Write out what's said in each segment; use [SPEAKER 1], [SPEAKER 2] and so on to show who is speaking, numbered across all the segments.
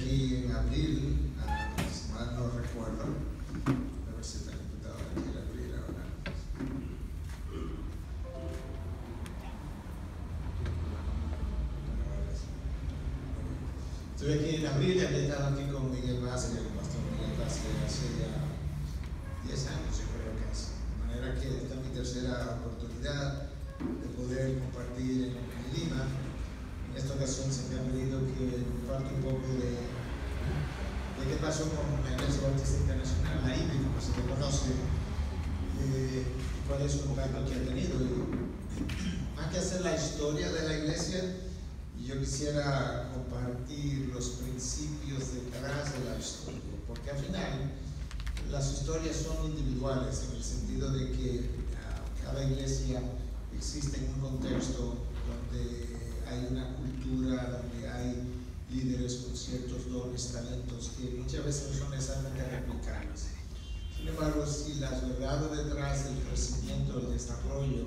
[SPEAKER 1] aquí en abril, si mal no recuerdo. A ver si esta computadora quiere abrir ahora. Estoy aquí en abril y había estado aquí con Miguel Vázquez, el pastor Miguel Vázquez, hace ya 10 años, yo creo que es. De manera que esta es mi tercera oportunidad de poder compartir en Lima. En esta ocasión se me ha pedido que comparte un poco de qué pasó con la Iglesia Bautista Internacional, la IBI, como se le conoce, y cuál es su impacto que ha tenido. Y más que hacer la historia de la iglesia, yo quisiera compartir los principios detrás de la historia, porque al final las historias son individuales en el sentido de que cada iglesia existe en un contexto donde hay una cultura, donde hay líderes con ciertos dones, talentos que muchas veces no son necesariamente replicables. Sin embargo, si las verdades detrás del crecimiento, del desarrollo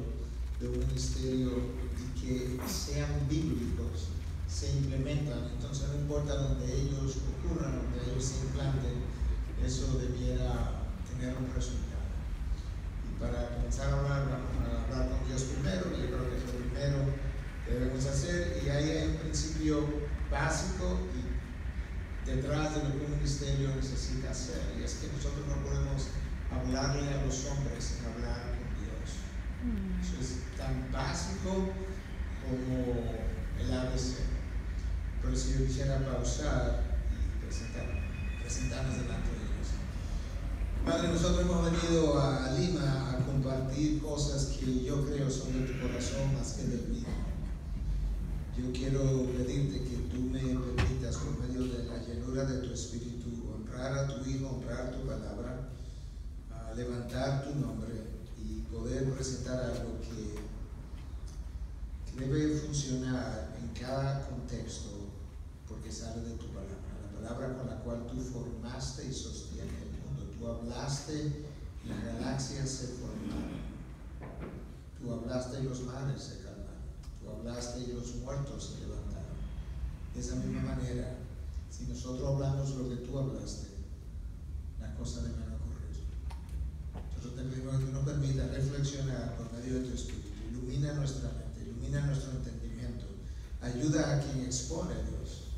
[SPEAKER 1] de un ministerio y que sean bíblicos se implementan, entonces no importa donde ellos ocurran, donde ellos se implanten, eso debiera tener un resultado. Y para comenzar a hablar, vamos a hablar con Dios primero, yo creo que es lo primero que debemos hacer, y ahí hay un principio básico y detrás de lo que un ministerio necesita hacer, y es que nosotros no podemos hablarle a los hombres sin hablar con Dios. Eso es tan básico como el ABC. Por eso yo quisiera pausar y presentarnos delante de Dios. Padre, nosotros hemos venido a Lima a compartir cosas que yo creo son de tu corazón más que del mío. Yo quiero pedirte que tú me permitas, por medio de la llenura de tu Espíritu, honrar a tu Hijo, honrar tu palabra, levantar tu nombre y poder presentar algo que debe funcionar en cada contexto, porque sale de tu palabra, la palabra con la cual tú formaste y sostienes el mundo. Tú hablaste y las galaxias se formaron. Tú hablaste y los mares se calmaron. Tú hablaste y los muertos se levantaron. De esa misma manera, si nosotros hablamos lo que tú hablaste, las cosas deben ocurrir. Nosotros te pedimos que tú nos permitas reflexionar por medio de tu Espíritu. Ilumina nuestra mente, ilumina nuestro entendimiento. Ayuda a quien expone, Dios.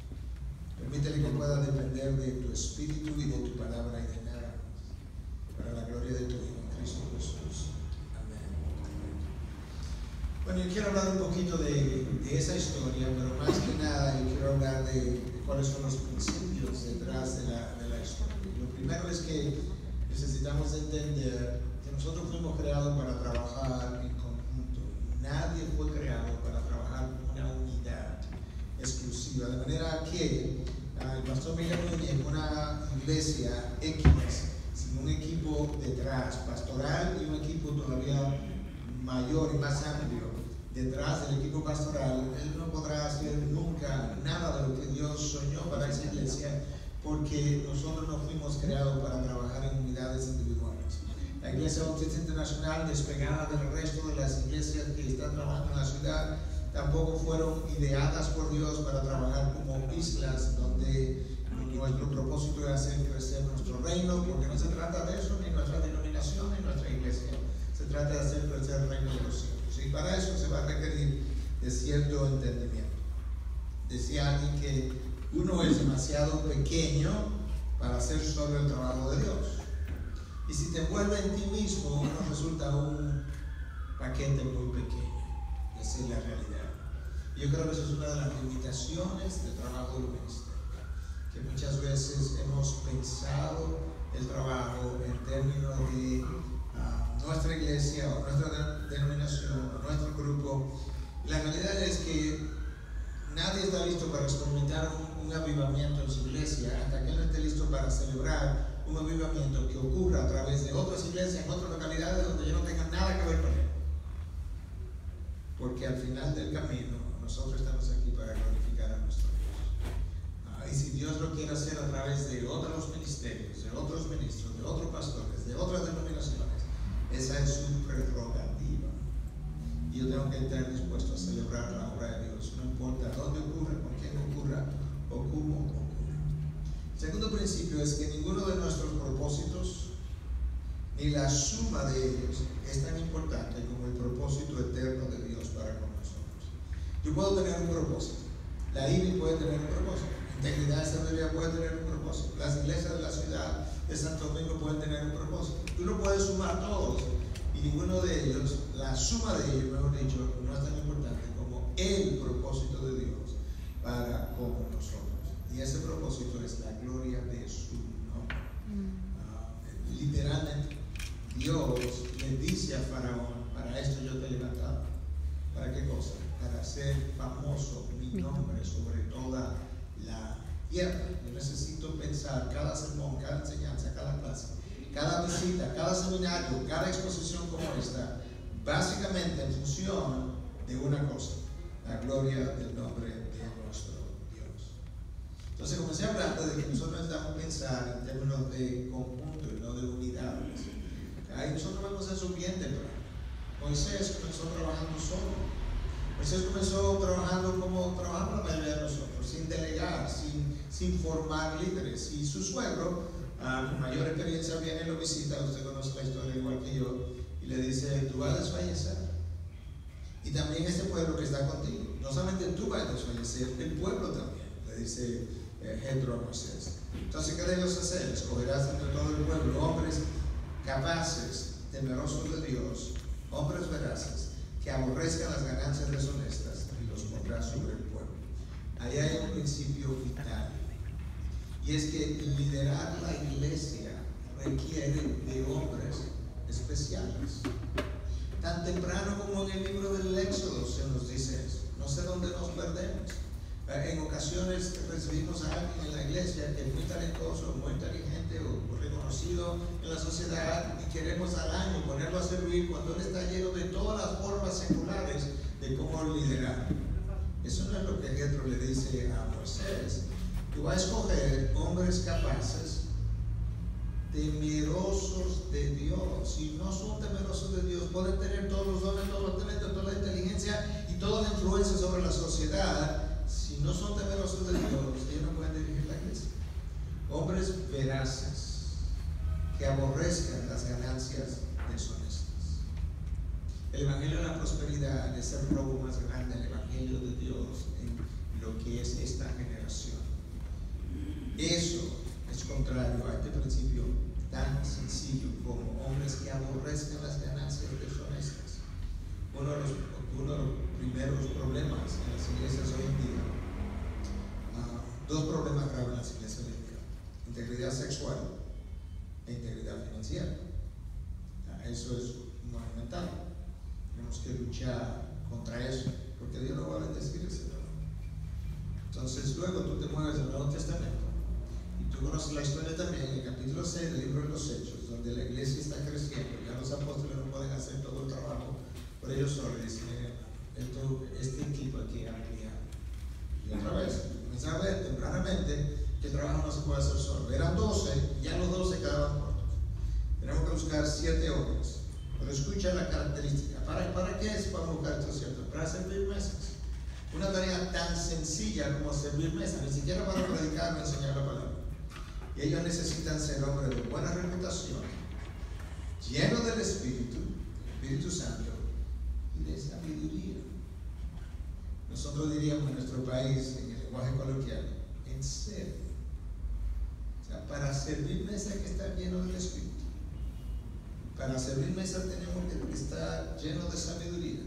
[SPEAKER 1] Permítele que pueda depender de tu Espíritu y de tu palabra y de nada más. Para la gloria de tu Hijo, en Cristo Jesús. Amén. Bueno, yo quiero hablar un poquito de esa historia, pero más que nada yo quiero hablar de cuáles son los principios detrás de la historia. Lo primero es que necesitamos entender que nosotros fuimos creados para trabajar en conjunto. Nadie fue creado para trabajar con una unidad exclusiva, de manera que el pastor Miguel Núñez es una iglesia X, sin un equipo detrás, pastoral, y un equipo todavía mayor y más amplio detrás del equipo pastoral. Él no podrá hacer nunca nada de lo que Dios soñó para esa iglesia, porque nosotros no fuimos creados para trabajar en unidades individuales. La Iglesia Bautista Internacional, despegada del resto de las iglesias que están trabajando en la ciudad, tampoco fueron ideadas por Dios para trabajar como islas donde nuestro propósito es hacer crecer nuestro reino, porque no se trata de eso, ni nuestra denominación, ni nuestra iglesia. Se trata de hacer crecer el reino de los cielos. Y para eso se va a requerir de cierto entendimiento. Decía alguien que uno es demasiado pequeño para hacer solo el trabajo de Dios. Y si te envuelve en ti mismo, uno resulta un paquete muy pequeño. Esa es la realidad. Yo creo que eso es una de las limitaciones del trabajo del ministerio, que muchas veces hemos pensado el trabajo en términos de nuestra iglesia o nuestra denominación o nuestro grupo. La realidad es que nadie está listo para experimentar un avivamiento en su iglesia hasta que no esté listo para celebrar un avivamiento que ocurra a través de otras iglesias en otras localidades donde ya no tengan nada que ver con él. Porque al final del camino nosotros estamos aquí para glorificar a nuestro Dios. Y si Dios lo quiere hacer a través de otros ministerios, de otros ministros, de otros pastores, de otras denominaciones, esa es su prerrogativa. Y yo tengo que estar dispuesto a celebrar la obra de Dios, no importa dónde ocurra, con quién ocurra o cómo ocurra. principio es que ninguno de nuestros propósitos ni la suma de ellos es tan importante como el propósito eterno de Dios para con nosotros. Yo puedo tener un propósito, la IBI puede tener un propósito, Integridad Sabiduría puede tener un propósito, las iglesias de la ciudad de Santo Domingo pueden tener un propósito. Tú lo puedes sumar todos y ninguno de ellos, la suma de ellos, mejor dicho, no es tan importante como el propósito de Dios para con nosotros. Y ese propósito es la gloria de su nombre. Literalmente, Dios le dice a Faraón: para esto yo te he levantado. ¿Para qué cosa? Para hacer famoso mi nombre sobre toda la tierra. Yo necesito pensar cada sermón, cada enseñanza, cada clase, cada visita, cada seminario, cada exposición como esta, básicamente en función de una cosa: la gloria del nombre de nuestro Dios. Entonces comencé hablando de que nosotros necesitamos pensar en términos de conjunto y no de unidades. Ahí nosotros vemos eso bien temprano. Moisés comenzó trabajando solo. Moisés comenzó trabajando como trabajamos la mayoría de nosotros, sin delegar, sin formar líderes. Y su suegro, con mayor experiencia, viene y lo visita. Usted conoce la historia igual que yo, y le dice: tú vas a desfallecer. Y también este pueblo que está contigo. No solamente tú vas a desfallecer, el pueblo también, le dice Jetro a Moisés. Entonces, ¿qué debes hacer? Escogerás entre todo el pueblo hombres capaces, temerosos de Dios, hombres veraces, que aborrezcan las ganancias deshonestas, y los pondrás sobre el pueblo. Ahí hay un principio vital, y es que liderar la iglesia requiere de hombres especiales. Tan temprano como en el libro del Éxodo se nos dice eso. No sé dónde nos perdemos. En ocasiones recibimos a alguien en la iglesia que es muy talentoso, muy inteligente o reconocido en la sociedad, y queremos al año ponerlo a servir cuando él está lleno de todas las formas seculares de cómo liderar. Eso no es lo que Jetro le dice a Moisés. Tú vas a escoger hombres capaces, temerosos de Dios. Si no son temerosos de Dios, pueden tener todos los dones, todos los talentos, toda la inteligencia y toda la influencia sobre la sociedad. Si no son temerosos de Dios, ellos no pueden dirigir la iglesia. Hombres veraces, que aborrezcan las ganancias deshonestas. El evangelio de la prosperidad es el robo más grande del evangelio de Dios en lo que es esta generación. Eso es contrario a este principio tan sencillo como hombres que aborrezcan las ganancias deshonestas. Uno de los primeros problemas en las iglesias hoy en día, dos problemas graves en las iglesias hoy en día: integridad sexual e integridad financiera. Eso es monumental. Tenemos que luchar contra eso, porque Dios no va a bendecir ese dolor. Entonces, luego tú te mueves al Nuevo Testamento y tú conoces la historia también en el capítulo 6 del libro de los Hechos, donde la iglesia está creciendo. Ya los apóstoles no pueden hacer todo el trabajo por ellos solos. Dicen: este equipo aquí ha criado. Y otra vez, comencé a ver tempranamente que el trabajo no se puede hacer solo. Eran 12, y ya los 12 quedaban cortos. Tenemos que buscar 7 hombres. Pero escucha la característica. ¿Para qué es para buscar estos 7? Para servir mesas. Una tarea tan sencilla como servir mesas, ni siquiera para predicar o enseñar la palabra. Y ellos necesitan ser hombres de buena reputación, llenos del Espíritu Santo y de sabiduría. Nosotros diríamos en nuestro país, en el lenguaje coloquial, en serio. O sea, para servir mesa hay que estar lleno del Espíritu. Para servir mesa tenemos que estar llenos de sabiduría.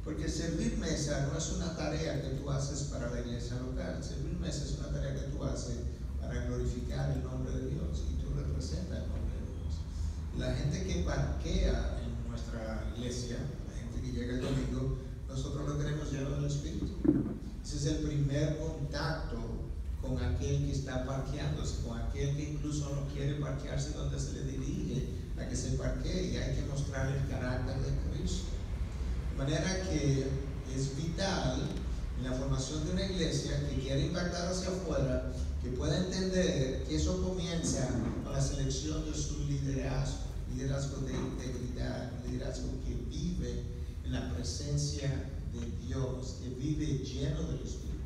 [SPEAKER 1] Porque servir mesa no es una tarea que tú haces para la iglesia local. Servir mesa es una tarea que tú haces para glorificar el nombre de Dios, y tú representas el nombre de Dios. La gente que parquea en nuestra iglesia, la gente que llega el domingo, nosotros lo queremos lleno del Espíritu. Ese es el primer contacto con aquel que está parqueándose, con aquel que incluso no quiere parquearse donde se le dirige a que se parquee, y hay que mostrar el carácter de Cristo. De manera que es vital en la formación de una iglesia que quiere impactar hacia afuera, que pueda entender que eso comienza con la selección de su liderazgo de integridad, liderazgo que vive en la presencia de Dios, que vive lleno del Espíritu.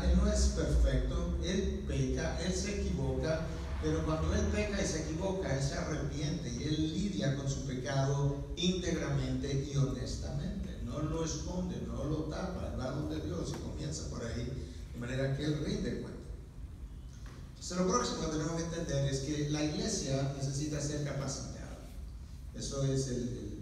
[SPEAKER 1] Él no es perfecto, él peca, él se equivoca, pero cuando él peca y se equivoca, él se arrepiente y él lidia con su pecado íntegramente y honestamente. No lo esconde, no lo tapa, él va donde Dios y comienza por ahí, de manera que él rinde cuenta. Entonces, lo próximo que tenemos que entender es que la iglesia necesita ser capacitada. Eso es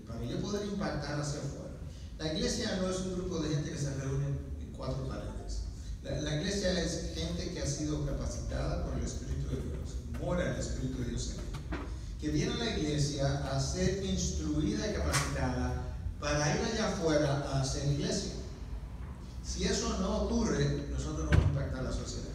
[SPEAKER 1] para yo poder impactar hacia afuera. La iglesia no es un grupo de gente que se reúne en cuatro paredes. La iglesia es gente que ha sido capacitada por el Espíritu de Dios, mora el Espíritu de Dios en ella, que viene a la iglesia a ser instruida y capacitada para ir allá afuera a hacer iglesia. Si eso no ocurre, nosotros no vamos a impactar la sociedad.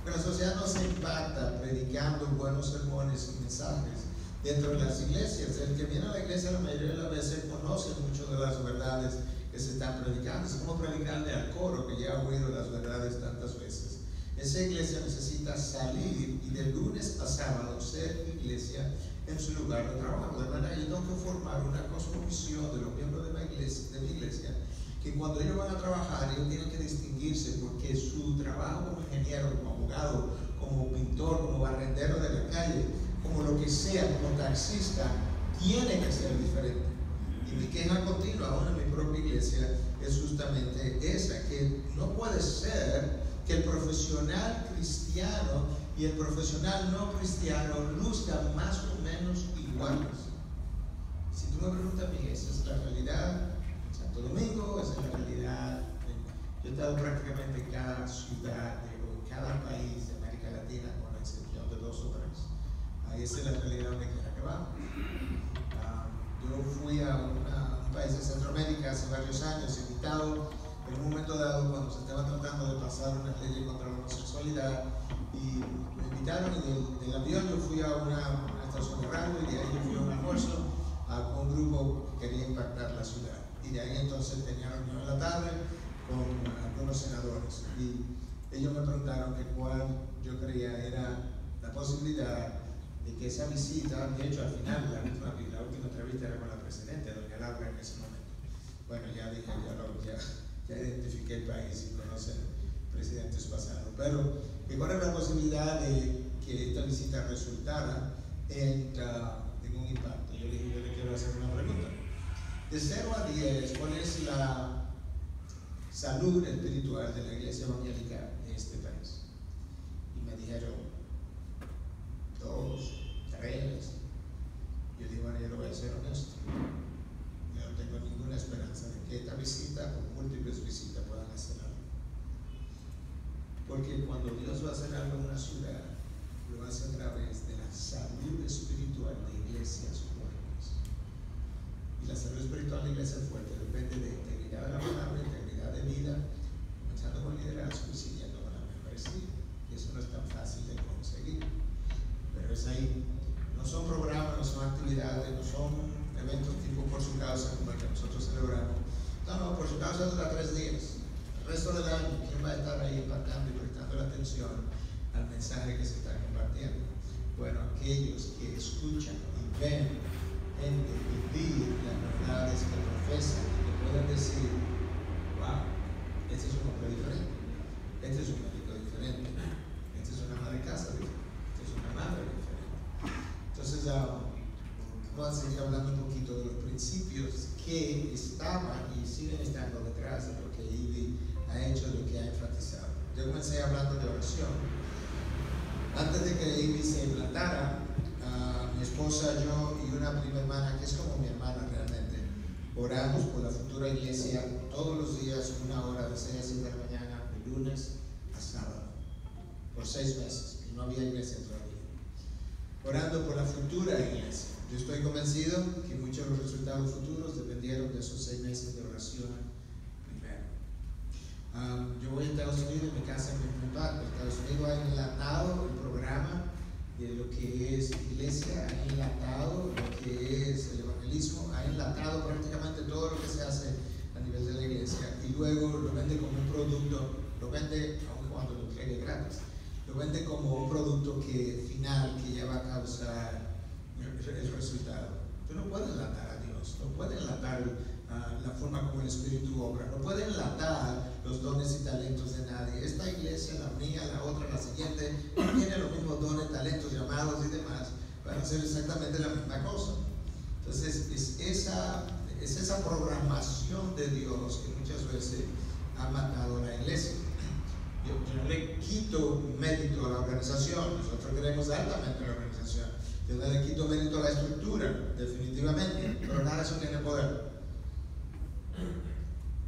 [SPEAKER 1] Porque la sociedad no se impacta predicando buenos sermones y mensajes dentro de las iglesias. El que viene a la iglesia la mayoría de las veces conoce mucho de las verdades que se están predicando. Es como predicarle al coro que ya ha oído las verdades tantas veces. Esa iglesia necesita salir y de lunes a sábado ser iglesia en su lugar de trabajo. De manera que yo tengo que formar una cosmovisión de los miembros de mi iglesia, que cuando ellos van a trabajar, ellos tienen que distinguirse porque su trabajo como ingeniero, como abogado, como pintor, como barrendero de la calle, como lo que sea, como taxista, tiene que ser diferente. Y mi queja continua, aún en mi propia iglesia, es justamente esa, que no puede ser que el profesional cristiano y el profesional no cristiano luzcan más o menos iguales. Si tú me preguntas a mí, esa es la realidad en Santo Domingo, esa es la realidad. Yo he estado prácticamente en cada ciudad, en cada país de América Latina, con la excepción de 2 o 3. Ahí esa es la realidad donde quiera que vamos. Yo fui a un país de Centroamérica hace varios años, invitado en un momento dado cuando se estaba tratando de pasar una ley contra la homosexualidad, y me invitaron y del avión yo fui a una estación de radio y de ahí yo fui a un almuerzo con un grupo que quería impactar la ciudad. Y de ahí entonces tenía reunión en la tarde con algunos senadores y ellos me preguntaron que cuál yo creía era la posibilidad de que esa visita, de hecho al final la última entrevista era con la presidenta, doña Laura, en ese momento. Bueno, ya dije, ya identifiqué el país y conocen presidentes pasados, pero que cuál era la posibilidad de que esta visita resultara en un impacto. Yo le quiero hacer una pregunta. De 0 a 10, ¿cuál es la salud espiritual de la iglesia evangélica de este país? Y me dijeron 2, 3. Yo digo, bueno, yo lo voy a ser honesto. Yo no tengo ninguna esperanza de que esta visita o múltiples visitas puedan hacer algo. Porque cuando Dios va a hacer algo en una ciudad, lo hace a través de la salud espiritual de iglesias fuertes. Y la salud espiritual de iglesias fuertes depende de integridad de la palabra, integridad de vida, comenzando con liderazgo y siguiendo con la membresía. Y eso no es tan fácil de conseguir. Pero es ahí. No son programas, no son actividades, no son eventos tipo por su causa como el que nosotros celebramos. No, por su causa dura 3 días. El resto del año, ¿quién va a estar ahí impactando y prestando la atención al mensaje que se está compartiendo? Bueno, aquellos que escuchan y ven gente vivir las verdades que profesan y que pueden decir, wow, este es un hombre diferente, este es un médico diferente, este es una ama de casa diferente, este es una madre diferente. Entonces, vamos a seguir hablando un poquito de los principios que estaban y siguen estando detrás de lo que Ivy ha hecho, lo que ha enfatizado. Yo comencé hablando de oración. Antes de que Ivy se implantara, mi esposa, yo y una prima hermana, que es como mi hermana realmente, oramos por la futura iglesia todos los días, 1 hora, de 6 a 7 de la mañana, de lunes a sábado, por 6 meses, y no había iglesia todavía. Orando por la futura iglesia. Yo estoy convencido que muchos de los resultados futuros dependieron de esos 6 meses de oración primero. Yo voy a Estados Unidos, me casa en mi parte. Estados Unidos ha enlatado el programa de lo que es iglesia, ha enlatado lo que es el evangelismo, ha enlatado prácticamente todo lo que se hace a nivel de la iglesia y luego lo vende como un producto, lo vende aun cuando lo entregue gratis. Lo vende como un producto final que ya va a causar el resultado. Tú no puedes enlatar a Dios, no puedes enlatar la forma como el Espíritu obra. No puede enlatar los dones y talentos de nadie. Esta iglesia, la mía, la otra, la siguiente, no tiene los mismos dones, talentos, llamados y demás. Van a hacer exactamente la misma cosa. Entonces, es esa programación de Dios que muchas veces ha matado a la iglesia. Yo no le quito mérito a la organización, nosotros queremos altamente a la organización. Yo no le quito mérito a la estructura, definitivamente, pero nada de eso tiene poder.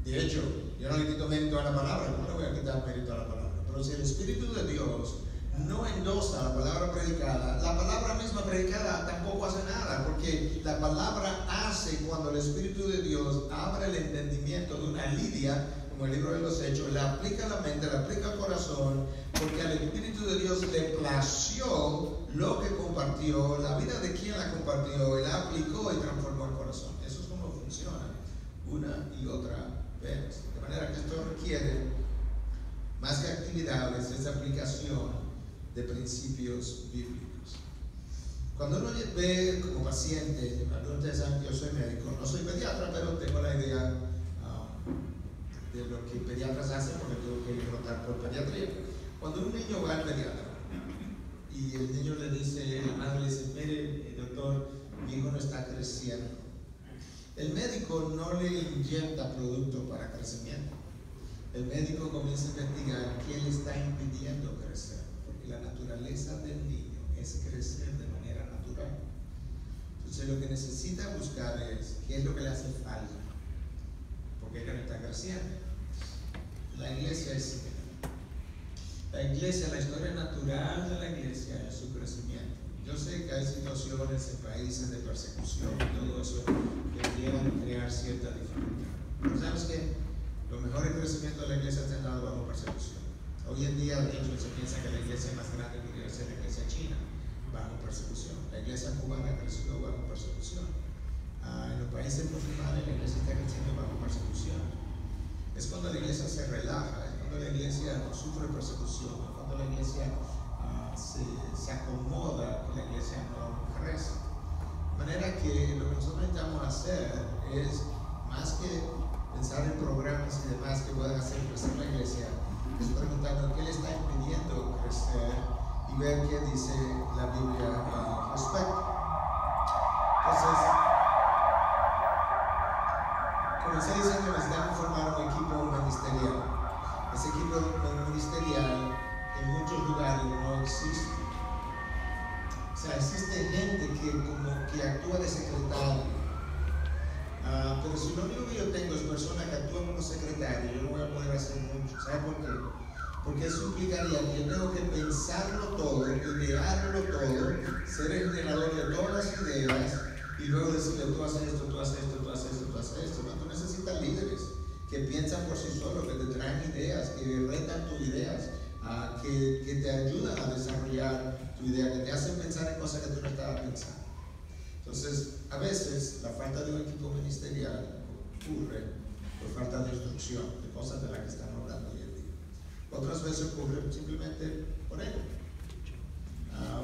[SPEAKER 1] De hecho, yo no le quito mérito a la palabra, no le voy a quitar mérito a la palabra. Pero si el Espíritu de Dios no endosa la palabra predicada, la palabra misma predicada tampoco hace nada, porque la palabra hace cuando el Espíritu de Dios abre el entendimiento de una lidia, como el libro de los Hechos, la aplica a la mente, la aplica al corazón, porque al Espíritu de Dios le plació lo que compartió, la vida de quien la compartió, y la aplicó y transformó el corazón. Eso es como funciona una y otra vez. De manera que esto requiere más que actividades, es aplicación de principios bíblicos. Cuando uno ve como paciente, algunos de ustedes saben que yo soy médico, no soy pediatra, pero tengo la idea de lo que pediatras hacen porque tengo que rotar por pediatría. Cuando un niño va al pediatra y el niño le dice, la madre le dice, mire, doctor, mi hijo no está creciendo. El médico no le inyecta producto para crecimiento. El médico comienza a investigar qué le está impidiendo crecer, porque la naturaleza del niño es crecer de manera natural. Entonces lo que necesita buscar es qué es lo que le hace falta, porque ella no está creciendo. La iglesia es similar. La iglesia, la historia natural de la iglesia es su crecimiento. Yo sé que hay situaciones en países de persecución y todo eso que llevan a crear cierta dificultad. Pero ¿sabes qué? Los mejores crecimientos de la iglesia se han dado bajo persecución. Hoy en día, de hecho, se piensa que la iglesia más grande podría ser la iglesia china, bajo persecución. La iglesia cubana creció bajo persecución. En los países musulmanes la iglesia está creciendo bajo persecución. Es cuando la iglesia se relaja, es cuando la iglesia no sufre persecución, es cuando la iglesia se acomoda, que la iglesia no crece. De manera que lo que nosotros necesitamos hacer es, más que pensar en programas y demás que puedan hacer crecer la iglesia, es preguntarnos qué le está impidiendo crecer y ver qué dice la Biblia al respecto. Entonces, comencé diciendo que necesitamos formar un equipo ministerial. Ese equipo ministerial en muchos lugares no existe. O sea, existe gente que actúa de secretario. Pero si lo único que yo tengo es personas que actúan como secretario, yo no voy a poder hacer mucho. ¿Sabe por qué? Porque eso implicaría que yo tengo que pensarlo todo, idearlo todo, ser el generador de todas las ideas y luego decirle, tú haces esto, tú haces esto, tú haces esto, tú haces esto. ¿No? Tú necesitas líderes que piensan por sí solos, que te traen ideas, que retan tus ideas, que te ayudan a desarrollar tu idea, que te hacen pensar en cosas que tú no estabas pensando. Entonces, a veces la falta de un equipo ministerial ocurre por falta de instrucción, de cosas de las que estamos hablando hoy en día. Otras veces ocurre simplemente por ello.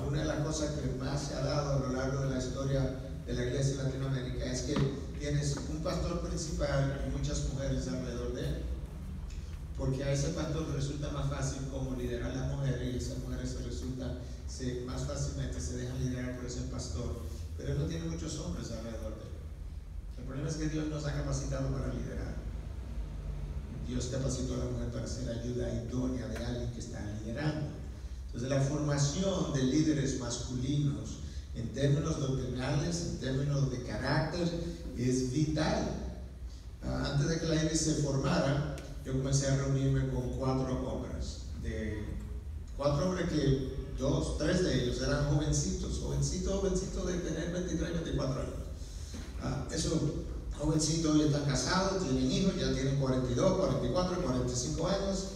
[SPEAKER 1] Una de las cosas que más se ha dado a lo largo de la historia de la iglesia en Latinoamérica es que tienes un pastor principal y muchas mujeres alrededor de él. Porque a ese pastor resulta más fácil como liderar a las mujeres y esas mujeres más fácilmente se dejan liderar por ese pastor. Pero él no tiene muchos hombres alrededor de él. El problema es que Dios nos ha capacitado para liderar. Dios capacitó a la mujer para ser ayuda idónea de alguien que está liderando. Entonces la formación de líderes masculinos en términos doctrinales, en términos de carácter, es vital. Antes de que la iglesia se formara, yo comencé a reunirme con 4 hombres. 4 hombres que 2, 3 de ellos eran jovencitos de tener 23, 24 años. Esos jovencitos ya están casados, tienen hijos, ya tienen 42, 44, 45 años.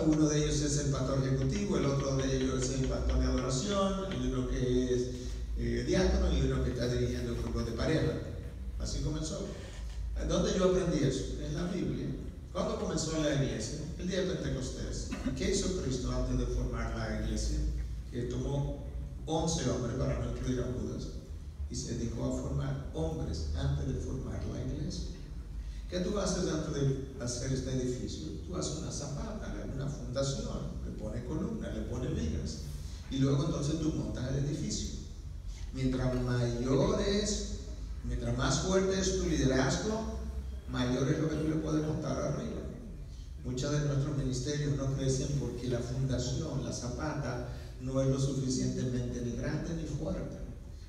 [SPEAKER 1] Uno de ellos es el pastor ejecutivo, el otro de ellos es el pastor de adoración, el uno que es diácono y uno que está dirigiendo grupos de pareja. Así comenzó. ¿Dónde yo aprendí eso? En la Biblia. ¿Cuándo comenzó la iglesia? El día de Pentecostés. ¿Qué hizo Cristo antes de formar la iglesia? Que tomó 11 hombres, para no incluir a Judas, y se dedicó a formar hombres antes de formar la iglesia. ¿Qué tú haces antes de hacer este edificio? Tú haces una zapata, una fundación, le pones columnas, le pones vigas, y luego entonces tú montas el edificio. Mientras más fuerte es tu liderazgo, mayor es lo que tú le puedes montar arriba. Muchos de nuestros ministerios no crecen porque la fundación, la zapata, no es lo suficientemente ni grande ni fuerte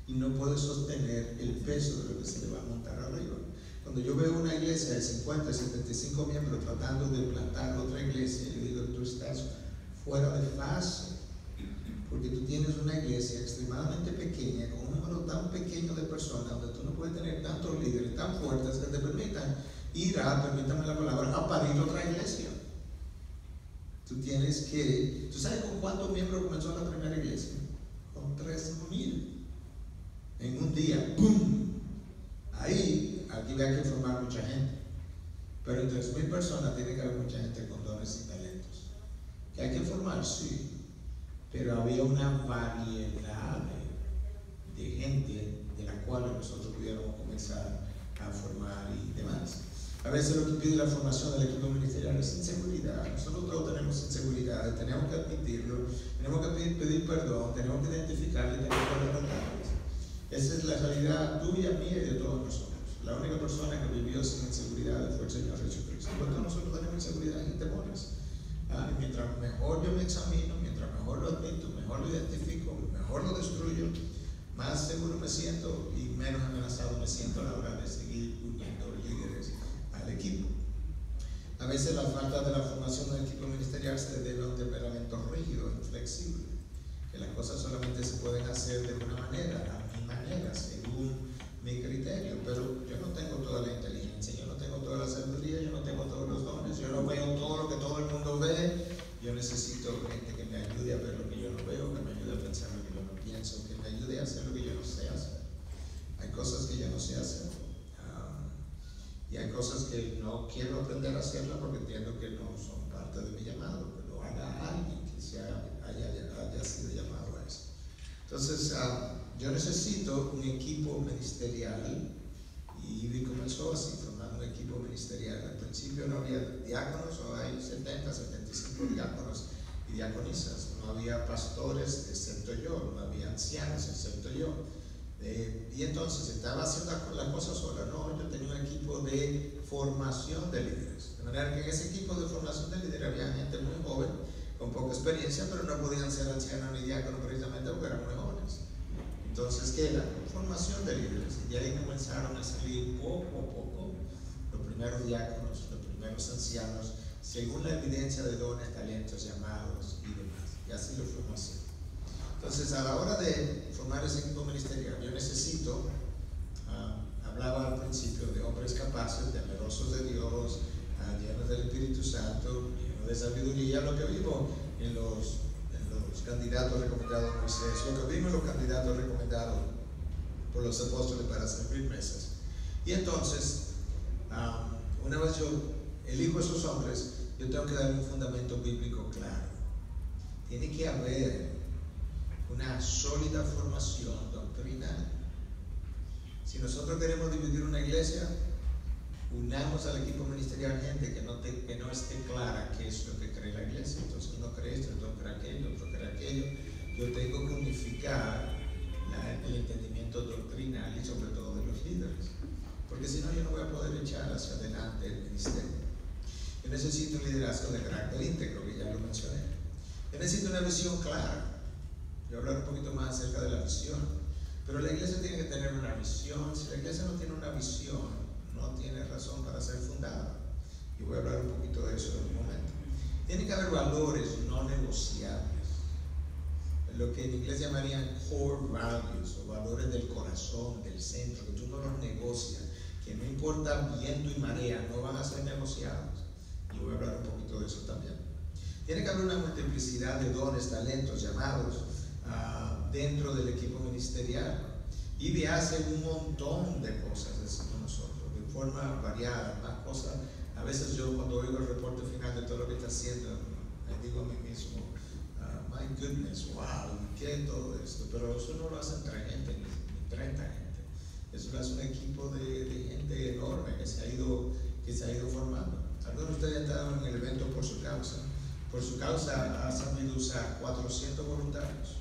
[SPEAKER 1] y no puede sostener el peso de lo que se le va a montar arriba. Cuando yo veo una iglesia de 50, 75 miembros tratando de plantar otra iglesia, yo digo, tú estás fuera de fase, porque tú tienes una iglesia extremadamente pequeña, con un número tan pequeño de personas, donde tú no puedes tener tantos líderes tan fuertes que te permitan ir permítame la palabra, a parir otra iglesia. ¿Tú sabes con cuántos miembros comenzó la primera iglesia? Con 3,000. En un día, ¡pum! Ahí, aquí había que formar mucha gente. Pero en 3,000 personas tiene que haber mucha gente con dones y talentos. ¿Que hay que formar? Sí. Pero había una variedad de gente de la cual nosotros pudiéramos comenzar a formar y demás. A veces lo que pide la formación del equipo ministerial es inseguridad. Nosotros todos tenemos inseguridades, tenemos que admitirlo, tenemos que pedir perdón, tenemos que identificarlo y tenemos que respetarlo. Esa es la realidad tuya, mía y de todos nosotros. La única persona que vivió sin inseguridades fue el Señor Jesucristo. Por todos nosotros tenemos inseguridades y temores. Y mientras mejor yo me examino, mientras mejor lo admito, mejor lo identifico, mejor lo destruyo, más seguro me siento y menos amenazado me siento a la hora de seguir uniendo líderes al equipo. A veces la falta de la formación del equipo ministerial se debe a un temperamento rígido, inflexible, que las cosas solamente se pueden hacer de una manera, a mi manera, según mi criterio, pero yo no tengo toda la inteligencia, yo no tengo toda la sabiduría, yo no tengo todos los dones, yo no veo todo lo que todo el mundo ve. Yo necesito gente que me ayude a ver lo que yo no veo, que me ayude a pensar lo que yo no pienso, que me ayude a hacer lo que yo no sé hacer. Hay cosas que yo no sé hacer, y hay cosas que no quiero aprender a hacerlas porque entiendo que no son parte de mi llamado, que lo haga alguien que haya sido llamado a eso. Entonces, yo necesito un equipo ministerial, y Ivy comenzó así, formando un equipo ministerial. Al principio no había diáconos, o hay 70, 75 diáconos y diaconisas, no había pastores excepto yo, no había ancianos excepto yo. Y entonces estaba haciendo las cosas sola. No, yo tenía un equipo de formación de líderes, de manera que en ese equipo de formación de líderes había gente muy joven, con poca experiencia, pero no podían ser ancianos ni diáconos precisamente porque eran muy jóvenes. Entonces, ¿qué era? Formación de líderes. Y de ahí comenzaron a salir poco a poco los primeros diáconos, los primeros ancianos, según la evidencia de dones, talentos, llamados y demás. Y así lo fuimos haciendo. Entonces, a la hora de formar ese equipo ministerial, yo necesito, hablaba al principio de hombres capaces, temerosos de Dios, llenos del Espíritu Santo, llenos de sabiduría, lo que vimos en los candidatos recomendados por Moisés, lo que vimos en los candidatos recomendados por los apóstoles para servir mesas. Y entonces, una vez yo elijo esos hombres, yo tengo que dar un fundamento bíblico claro. Tiene que haber una sólida formación doctrinal. Si nosotros queremos dividir una iglesia, unamos al equipo ministerial gente que no esté clara qué es lo que cree la iglesia. Entonces uno cree esto, otro cree aquello, otro cree aquello. Yo tengo que unificar el entendimiento doctrinal y sobre todo de los líderes, porque si no yo no voy a poder echar hacia adelante el ministerio. Yo necesito un liderazgo de carácter íntegro, que ya lo mencioné. Yo necesito una visión clara. Yo voy a hablar un poquito más acerca de la visión, pero la iglesia tiene que tener una visión. Si la iglesia no tiene una visión, no tiene razón para ser fundada. Y voy a hablar un poquito de eso en un momento. Tiene que haber valores no negociables, lo que en inglés llamarían core values, o valores del corazón, del centro, que tú no los negocias, que no importa viento y marea, no van a ser negociados. Y voy a hablar un poquito de eso también. Tiene que haber una multiplicidad de dones, talentos, llamados dentro del equipo ministerial. Y hace un montón de cosas, decimos nosotros, de forma variada, más cosas. A veces yo cuando oigo el reporte final de todo lo que está haciendo, me digo a mí mismo, my goodness, wow, ¿qué es todo esto? Pero eso no lo hacen 3 gente, ni 30 gente. Eso lo hace un equipo de gente enorme que se ha ido que se ha ido formando. Algunos de ustedes han estado en el evento por su causa. Por su causa ha sabido usar 400 voluntarios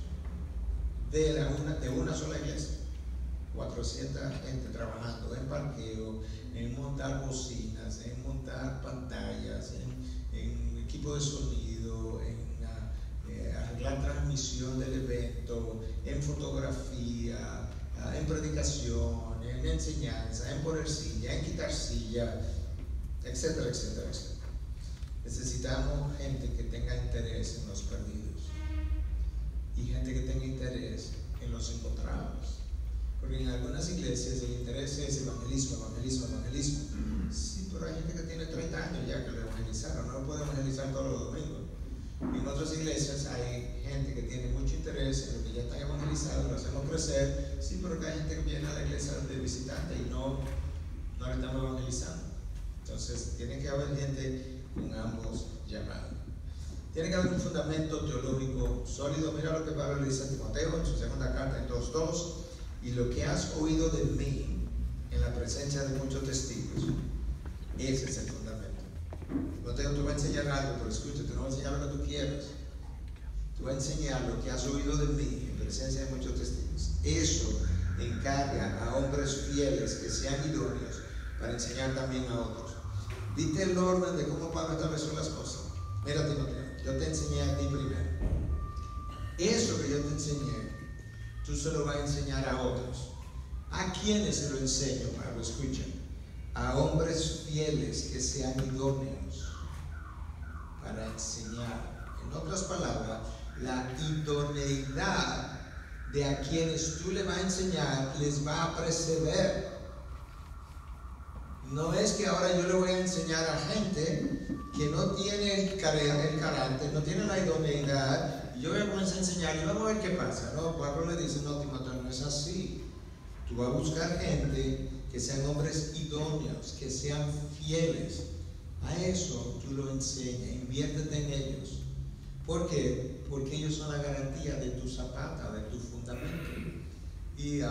[SPEAKER 1] de una sola iglesia. 400 gente trabajando en parqueo, en montar bocinas, en montar pantallas, en equipo de sonido, en arreglar transmisión del evento, en fotografía, en predicación, en enseñanza, en poner silla, en quitar silla, etcétera, etcétera, etcétera. Necesitamos gente que tenga interés en los perdidos y gente que tenga interés en los encontrados. Porque en algunas iglesias el interés es evangelismo, evangelismo, evangelismo. Sí, pero hay gente que tiene 30 años ya que lo evangelizaron, no lo puede evangelizar todos los domingos. En otras iglesias hay gente que tiene mucho interés en lo que ya está evangelizado, lo hacemos crecer. Sí, pero que hay gente que viene a la iglesia de visitante y no le estamos evangelizando. Entonces, tiene que haber gente con ambos llamados. Tiene que haber un fundamento teológico sólido. Mira lo que Pablo le dice a Timoteo en su segunda carta, en 2:2. Y lo que has oído de mí en la presencia de muchos testigos, ese es el fundamento. Timoteo, tú vas a enseñar algo, pero escucha, tú no vas a enseñar lo que tú quieras. Tú vas a enseñar lo que has oído de mí en presencia de muchos testigos. Eso encarga a hombres fieles que sean idóneos para enseñar también a otros. ¿Viste el orden de cómo Pablo estableció las cosas? Mira, Timoteo, yo te enseñé a ti primero. Eso que yo te enseñé, tú se lo vas a enseñar a otros. ¿A quiénes se lo enseño, Pablo? Escucha. A hombres fieles que sean idóneos para enseñar. En otras palabras, la idoneidad de a quienes tú le vas a enseñar les va a preceder. No es que ahora yo le voy a enseñar a gente que no tiene el carácter, no tiene la idoneidad, y yo voy a comenzar a enseñar y vamos a ver qué pasa. No, Pablo le dice, no, Timoteo, no es así. Tú vas a buscar gente que sean hombres idóneos, que sean fieles. A eso tú lo enseñas, inviértete en ellos. ¿Por qué? Porque ellos son la garantía de tu zapata, de tu fundamento. Y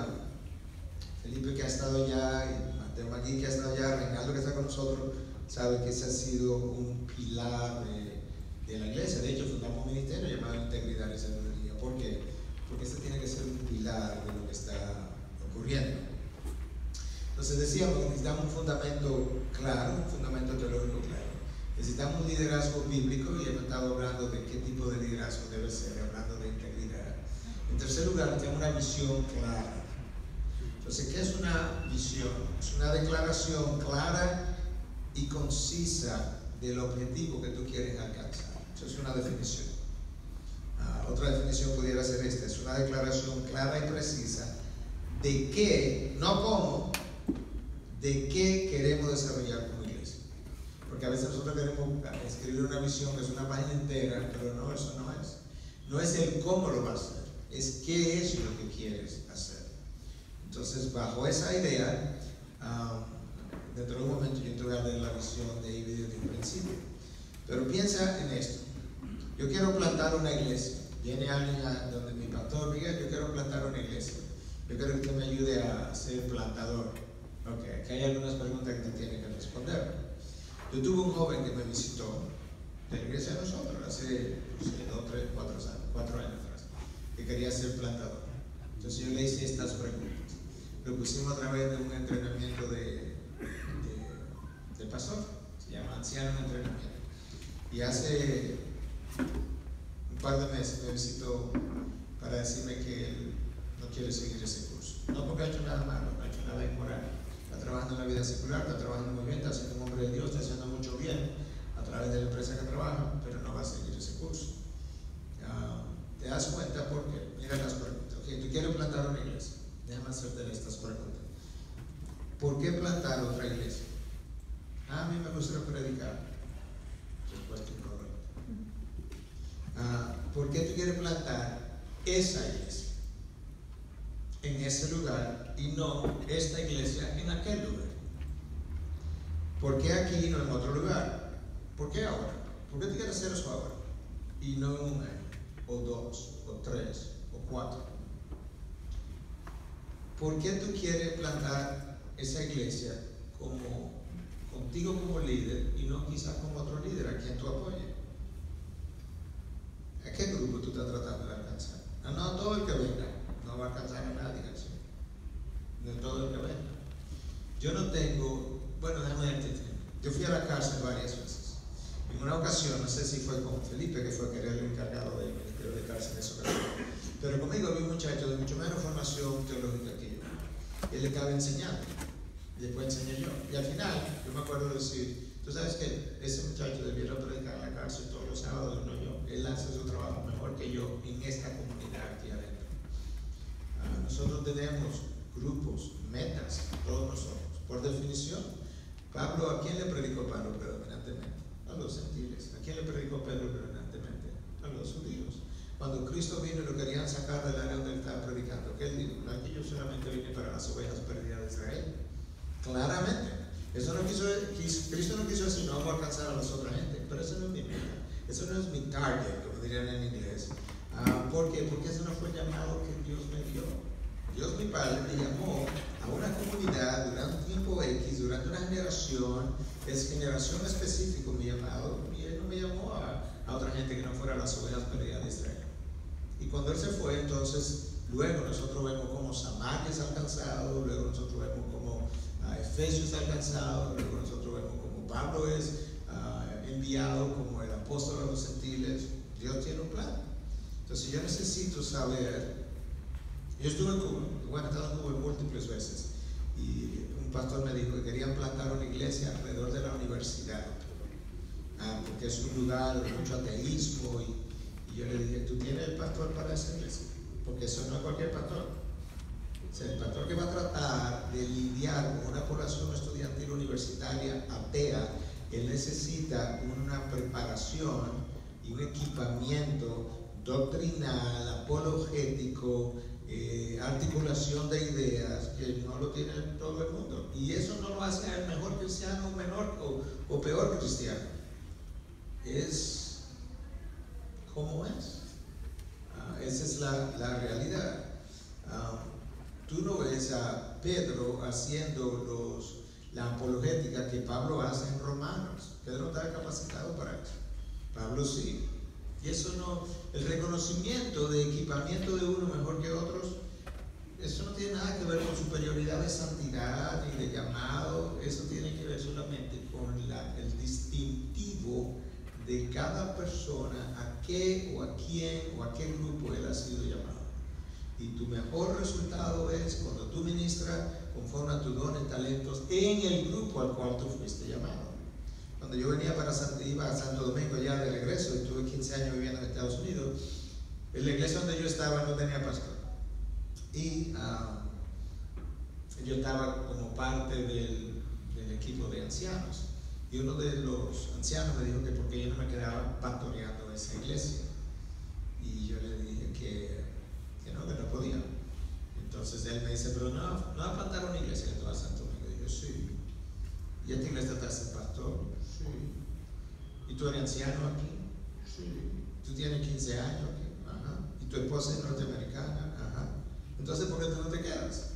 [SPEAKER 1] Felipe, que ha estado ya, y Mateo Magui, que ha estado ya, Reinaldo, que está con nosotros, sabe que ese ha sido un pilar de la iglesia. De hecho, fundamos un ministerio llamado Integridad y Sabiduría. ¿Por qué? Porque ese tiene que ser un pilar de lo que está ocurriendo. Entonces decíamos que necesitamos un fundamento claro, un fundamento teológico claro. Necesitamos un liderazgo bíblico, y hemos estado hablando de qué tipo de liderazgo debe ser, hablando de integridad. En tercer lugar, necesitamos una visión clara. Entonces, ¿qué es una visión? Es una declaración clara y concisa del objetivo que tú quieres alcanzar. Eso es una definición. Otra definición pudiera ser esta: es una declaración clara y precisa de qué, no cómo, de qué queremos desarrollar como iglesia. Porque a veces nosotros queremos escribir una visión que es una página entera, pero no, eso no es. No es el cómo lo vas a hacer, es qué es lo que quieres hacer. Entonces, bajo esa idea, dentro de un momento yo te voy a dar la visión de Ivy desde un principio. Pero piensa en esto: yo quiero plantar una iglesia. Viene alguien donde mi pastor diga, yo quiero plantar una iglesia. Yo quiero que usted me ayude a ser plantador. Ok, aquí hay algunas preguntas que te tiene que responder. Yo tuve un joven que me visitó de la iglesia de nosotros hace 2, 3, 4 años atrás, que quería ser plantador. Entonces yo le hice estas preguntas. Lo pusimos a través de un entrenamiento de pastor, se llama Anciano en Entrenamiento. Y hace un par de meses me visitó para decirme que él no quiere seguir ese curso. No porque ha hecho nada malo, no ha hecho nada inmoral. Está trabajando en la vida secular, está trabajando muy bien, está siendo un hombre de Dios, está haciendo mucho bien a través de la empresa que trabaja, pero no va a seguir ese curso. ¿Te das cuenta por qué? Mira las preguntas. Ok, tú quieres plantar una iglesia. Déjame hacerte estas preguntas. ¿Por qué plantar otra iglesia? A mí me gustaría predicar. Respuesta incorrecta. ¿Por qué tú quieres plantar esa iglesia en ese lugar y no esta iglesia en aquel lugar? ¿Por qué aquí y no en otro lugar? ¿Por qué ahora? ¿Por qué tú quieres hacer eso ahora y no en un año, o 2, o 3, o 4? ¿Por qué tú quieres plantar esa iglesia como contigo como líder y no quizás con otro líder a quien tú apoyes. ¿A qué grupo tú estás tratando de alcanzar? No todo el que venga, no va a alcanzar a nadie, ¿sí? No todo el que venga. Yo no tengo, bueno, déjame decirte, yo fui a la cárcel varias veces. En una ocasión, no sé si fue con Felipe, que fue que era el encargado del Ministerio de Cárcel en esa ocasión, pero conmigo había un muchacho de mucho menos formación teológica que yo. Él le estaba enseñando, y después enseñé yo. Y al final, yo me acuerdo de decir, tú sabes que ese muchacho debiera predicar en la cárcel todos los sábados, no yo. Él hace su trabajo mejor que yo en esta comunidad aquí adentro. Nosotros tenemos grupos, metas, todos nosotros. Por definición, Pablo, ¿a quién le predicó Pablo predominantemente? A los gentiles. ¿A quién le predicó Pedro predominantemente? A los judíos. Cuando Cristo vino y lo querían sacar del área donde él estaba predicando, ¿qué él dijo? No, aquí yo solamente vine para las ovejas perdidas de Israel. Claramente. Cristo no quiso decir, no vamos a alcanzar a las otras gente, pero eso no es mi meta. Eso no es mi target, como dirían en inglés. ¿Por qué? Porque ese no fue el llamado que Dios me dio. Dios, mi Padre, me llamó a una comunidad durante un tiempo X, durante una generación, es generación específica mi llamado, y Él no me llamó a otra gente que no fuera las ovejas perdidas de Israel. Y cuando Él se fue, entonces, luego nosotros vemos cómo Samaria es alcanzado, luego nosotros vemos cómo Efesios es alcanzado, luego nosotros vemos cómo Pablo es enviado como el apóstol a los gentiles. Dios tiene un plan. Entonces yo necesito saber. Yo estuve en Cuba, bueno, he estado en Cuba múltiples veces, y un pastor me dijo que querían plantar una iglesia alrededor de la universidad, porque es un lugar de mucho ateísmo, y yo le dije, ¿tú tienes el pastor para esa iglesia? Porque eso no es cualquier pastor. O sea, el pastor que va a tratar de lidiar con una población estudiantil universitaria atea, él necesita una preparación y un equipamiento doctrinal, apologético, articulación de ideas que no lo tiene todo el mundo, y eso no lo hace al mejor cristiano, menor o peor cristiano. Es como es. Esa es la realidad. Tú no ves a Pedro haciendo la apologética que Pablo hace en Romanos. Pedro no está capacitado para eso. Pablo sí. Y eso no, el reconocimiento de equipamiento de uno mejor que otros, eso no tiene nada que ver con superioridad de santidad ni de llamado. Eso tiene que ver solamente con el distintivo de cada persona, a qué o a quién o a qué grupo él ha sido llamado. Y tu mejor resultado es cuando tú ministras conforme a tus dones y talentos en el grupo al cual tú fuiste llamado. Cuando yo venía iba a Santo Domingo ya de regreso, y tuve 15 años viviendo en Estados Unidos, en la iglesia donde yo estaba no tenía pastor. Y yo estaba como parte del equipo de ancianos. Y uno de los ancianos me dijo que por qué yo no me quedaba pastoreando esa iglesia. Y yo le dije que no podía. Entonces él me dice, pero no va a plantar una iglesia que tú vas a Santo Domingo. Y yo, sí. ¿Y esta iglesia te hace pastor? Sí. ¿Y tú eres anciano aquí? Sí. ¿Tú tienes 15 años aquí? Ajá. ¿Y tu esposa es norteamericana? Ajá. Entonces, ¿por qué tú no te quedas?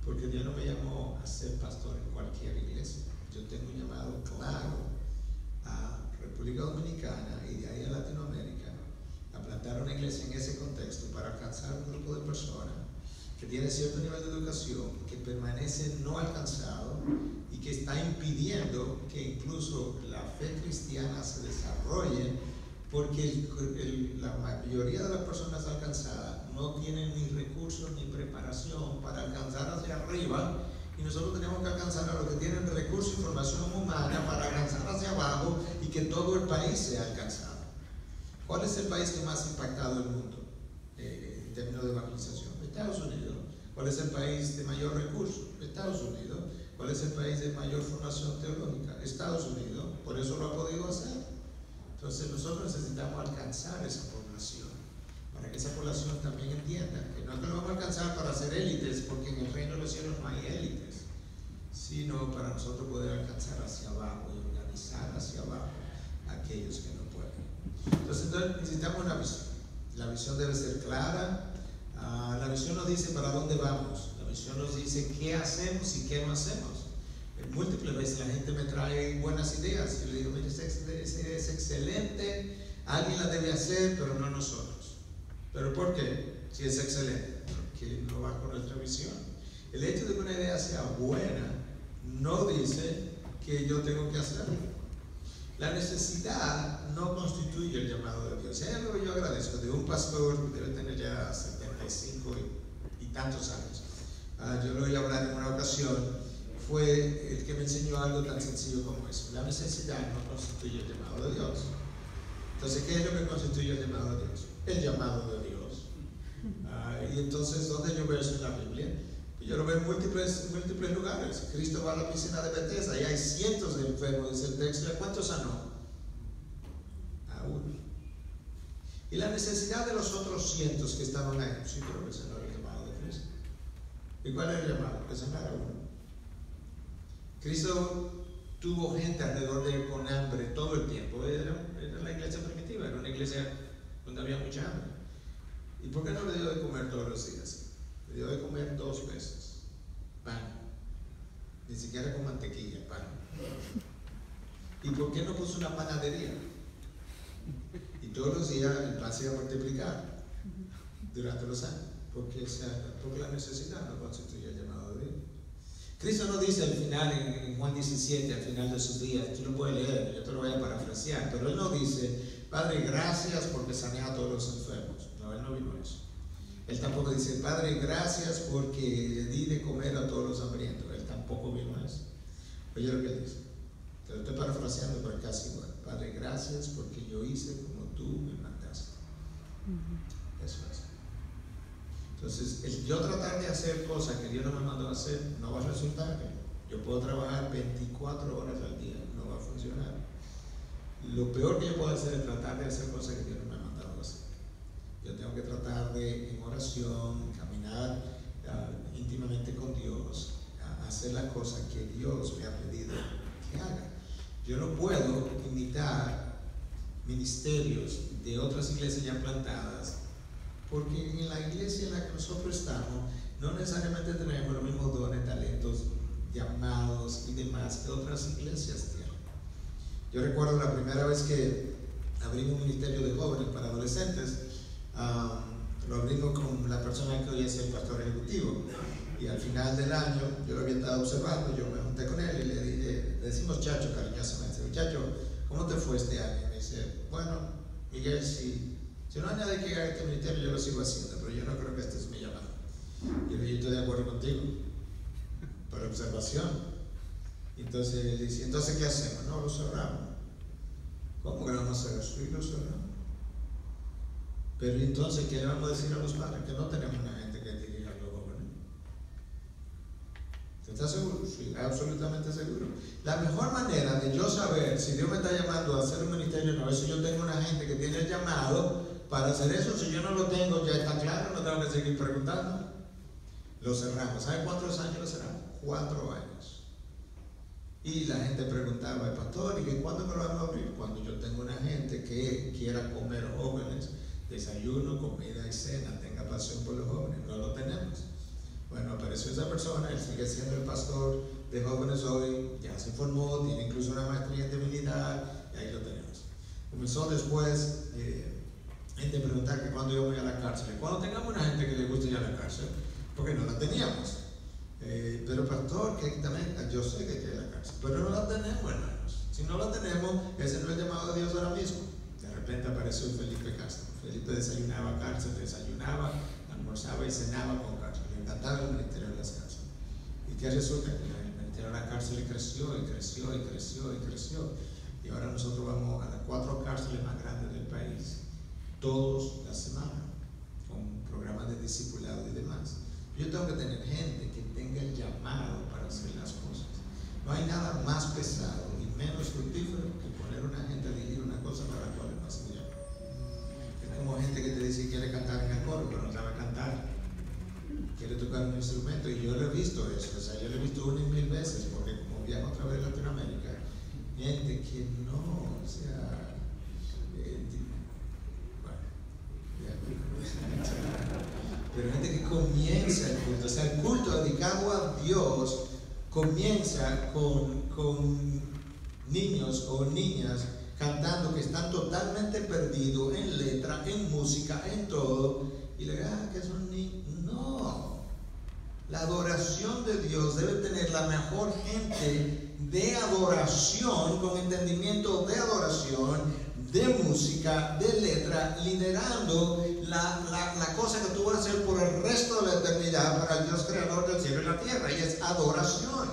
[SPEAKER 1] Porque Dios no me llamó a ser pastor en cualquier iglesia. Yo tengo un llamado claro a República Dominicana y de ahí a Latinoamérica a plantar una iglesia en ese contexto para alcanzar un grupo de personas que tiene cierto nivel de educación, que permanece no alcanzado y que está impidiendo que incluso la fe cristiana se desarrolle, porque la mayoría de las personas alcanzadas no tienen ni recursos ni preparación para alcanzar hacia arriba, y nosotros tenemos que alcanzar a los que tienen recursos y formación humana para alcanzar hacia abajo y que todo el país sea alcanzado. ¿Cuál es el país que más ha impactado el mundo en términos de evangelización? Estados Unidos. ¿Cuál es el país de mayor recurso? Estados Unidos. ¿Cuál es el país de mayor formación teológica? Estados Unidos. Por eso lo ha podido hacer. Entonces nosotros necesitamos alcanzar esa población, para que esa población también entienda que no es que lo vamos a alcanzar para ser élites, porque en el reino de los cielos no hay élites, sino para nosotros poder alcanzar hacia abajo y organizar hacia abajo a aquellos que no pueden. Entonces necesitamos una visión. La visión debe ser clara. La visión nos dice para dónde vamos. La visión nos dice qué hacemos y qué no hacemos. Múltiples veces la gente me trae buenas ideas. Yo le digo, mire, esa es excelente, alguien la debe hacer, pero no nosotros. ¿Pero por qué? Si es excelente, porque no va con nuestra visión. El hecho de que una idea sea buena no dice que yo tengo que hacerlo. La necesidad no constituye el llamado de Dios. Hay algo que yo agradezco de un pastor que debe tener ya 75 y tantos años. Yo lo oí hablar en una ocasión. Fue el que me enseñó algo tan sencillo como eso. La necesidad no constituye el llamado de Dios. Entonces, ¿qué es lo que constituye el llamado de Dios? El llamado de Dios. Y entonces, ¿dónde yo veo eso en la Biblia? Yo lo veo en múltiples lugares. Cristo va a la piscina de Bethesda y hay cientos de enfermos, dice el texto. ¿A cuántos sanó? A uno. Y la necesidad de los otros cientos que estaban ahí, sí, pero ese no era el llamado de Cristo. ¿Y cuál era el llamado? Que sanara uno. Cristo tuvo gente alrededor de él con hambre todo el tiempo. Era la iglesia primitiva, era una iglesia donde había mucha hambre. ¿Y por qué no le dio de comer todos los días? Le dio de comer 2 veces pan, ni siquiera con mantequilla, pan. ¿Y por qué no puso una panadería? Y todos los días el pan se iba a multiplicar durante los años, porque la necesidad no constituye el llamado de Dios. Cristo no dice al final, en Juan 17, al final de sus días, tú lo puedes leer, yo te lo voy a parafrasear, pero Él no dice, Padre, gracias porque sané a todos los enfermos. No, Él no vino a eso. Él tampoco dice, Padre, gracias porque le di de comer a todos los hambrientos. Él tampoco vino a eso. Oye lo que Él dice. Te lo estoy parafraseando, pero casi igual. Padre, gracias porque yo hice como tú me mandaste. Eso es. Entonces, el yo tratar de hacer cosas que Dios no me mandó a hacer, no va a resultar bien. Yo puedo trabajar 24 horas al día, no va a funcionar. Lo peor que yo puedo hacer es tratar de hacer cosas que Dios no me ha mandado a hacer. Yo tengo que tratar de, en oración, caminar íntimamente con Dios, hacer las cosas que Dios me ha pedido que haga. Yo no puedo imitar ministerios de otras iglesias ya plantadas, porque en la iglesia en la que nosotros estamos no necesariamente tenemos los mismos dones, talentos, llamados y demás que otras iglesias tienen. Yo recuerdo la primera vez que abrimos un ministerio de jóvenes para adolescentes, lo abrimos con la persona que hoy es el pastor ejecutivo, y al final del año yo lo había estado observando, yo me junté con él y le dije, le decimos Chacho cariñosamente, Chacho, ¿cómo te fue este año? Y me dice, bueno, Miguel, si no hay nadie que haga este ministerio, yo lo sigo haciendo, pero yo no creo que este es mi llamado. Y yo estoy de acuerdo contigo, por observación. Entonces él dice, ¿entonces qué hacemos? No, lo cerramos. ¿Cómo que lo vamos a hacer? Sí, lo cerramos. Pero entonces, ¿qué le vamos a decir a los padres? Que no tenemos una gente que dirija a los jóvenes. ¿Usted está seguro? Sí, absolutamente seguro. La mejor manera de yo saber si Dios me está llamando a hacer un ministerio, no es si yo tengo una gente que tiene el llamado para hacer eso. Si yo no lo tengo, ya está claro, no tengo que seguir preguntando. Lo cerramos. ¿Sabe cuántos años lo cerramos? 4 años. Y la gente preguntaba, pastor, ¿y cuándo me lo vamos a abrir? Cuando yo tengo una gente que quiera comer jóvenes, desayuno, comida y cena, tenga pasión por los jóvenes. No lo tenemos. Bueno, apareció esa persona, él sigue siendo el pastor de jóvenes hoy, ya se formó, tiene incluso una maestría en divinidad, y ahí lo tenemos. Comenzó después gente a preguntar que cuándo yo voy a la cárcel. Cuando tengamos una gente que le guste ir a la cárcel, porque no la teníamos. Pero pastor, que también, yo sé que hay que ir a la cárcel, pero no la tenemos, hermanos. Si no la tenemos, ese no es el llamado de Dios ahora mismo. De repente apareció Felipe Castro. Felipe desayunaba cárcel, desayunaba, almorzaba y cenaba con cárcel. Le encantaba el ministerio de las cárceles. ¿Y qué resulta? Que el ministerio de la cárcel creció y creció y creció y creció. Y ahora nosotros vamos a las 4 cárceles más grandes del país, todas las semanas, con programas de discipulado y demás. Yo tengo que tener gente que tenga el llamado para hacer las cosas. No hay nada más pesado y menos fructífero que poner una gente a dirigir una cosa para la cual no se llama. Es como gente que te dice que quiere cantar en el coro, pero no sabe cantar. Quiere tocar un instrumento, y yo lo he visto eso. O sea, yo lo he visto 1 y 1000 veces, porque como viajo otra vez a Latinoamérica, gente que no, o sea, pero gente que comienza el culto, o sea, el culto dedicado a Dios comienza con niños o niñas cantando que están totalmente perdidos en letra, en música, en todo, y le digan que son niños. No, la adoración de Dios debe tener la mejor gente de adoración, con entendimiento de adoración, de música, de letra, liderando la cosa que tú vas a hacer por el resto de la eternidad para el Dios creador del cielo y la tierra, y es adoración.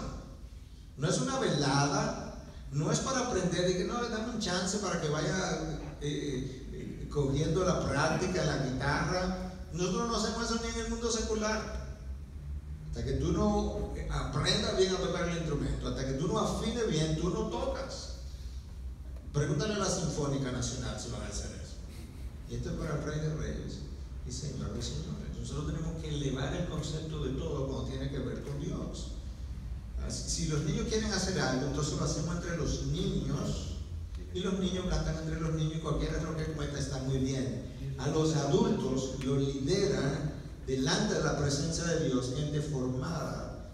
[SPEAKER 1] No es una velada, no es para aprender y que no le dan un chance para que vaya cogiendo la práctica, la guitarra. Nosotros no hacemos eso ni en el mundo secular. Hasta que tú no aprendas bien a tocar el instrumento, hasta que tú no afines bien, tú no tocas. Pregúntale a la Sinfónica Nacional si van a hacer eso. Y esto es para el Rey de Reyes y Señor de Señores. Nosotros tenemos que elevar el concepto de todo cuando tiene que ver con Dios. Si los niños quieren hacer algo, entonces lo hacemos entre los niños, y los niños cantan entre los niños, y cualquier error que cometa está muy bien. A los adultos los lideran delante de la presencia de Dios, gente formada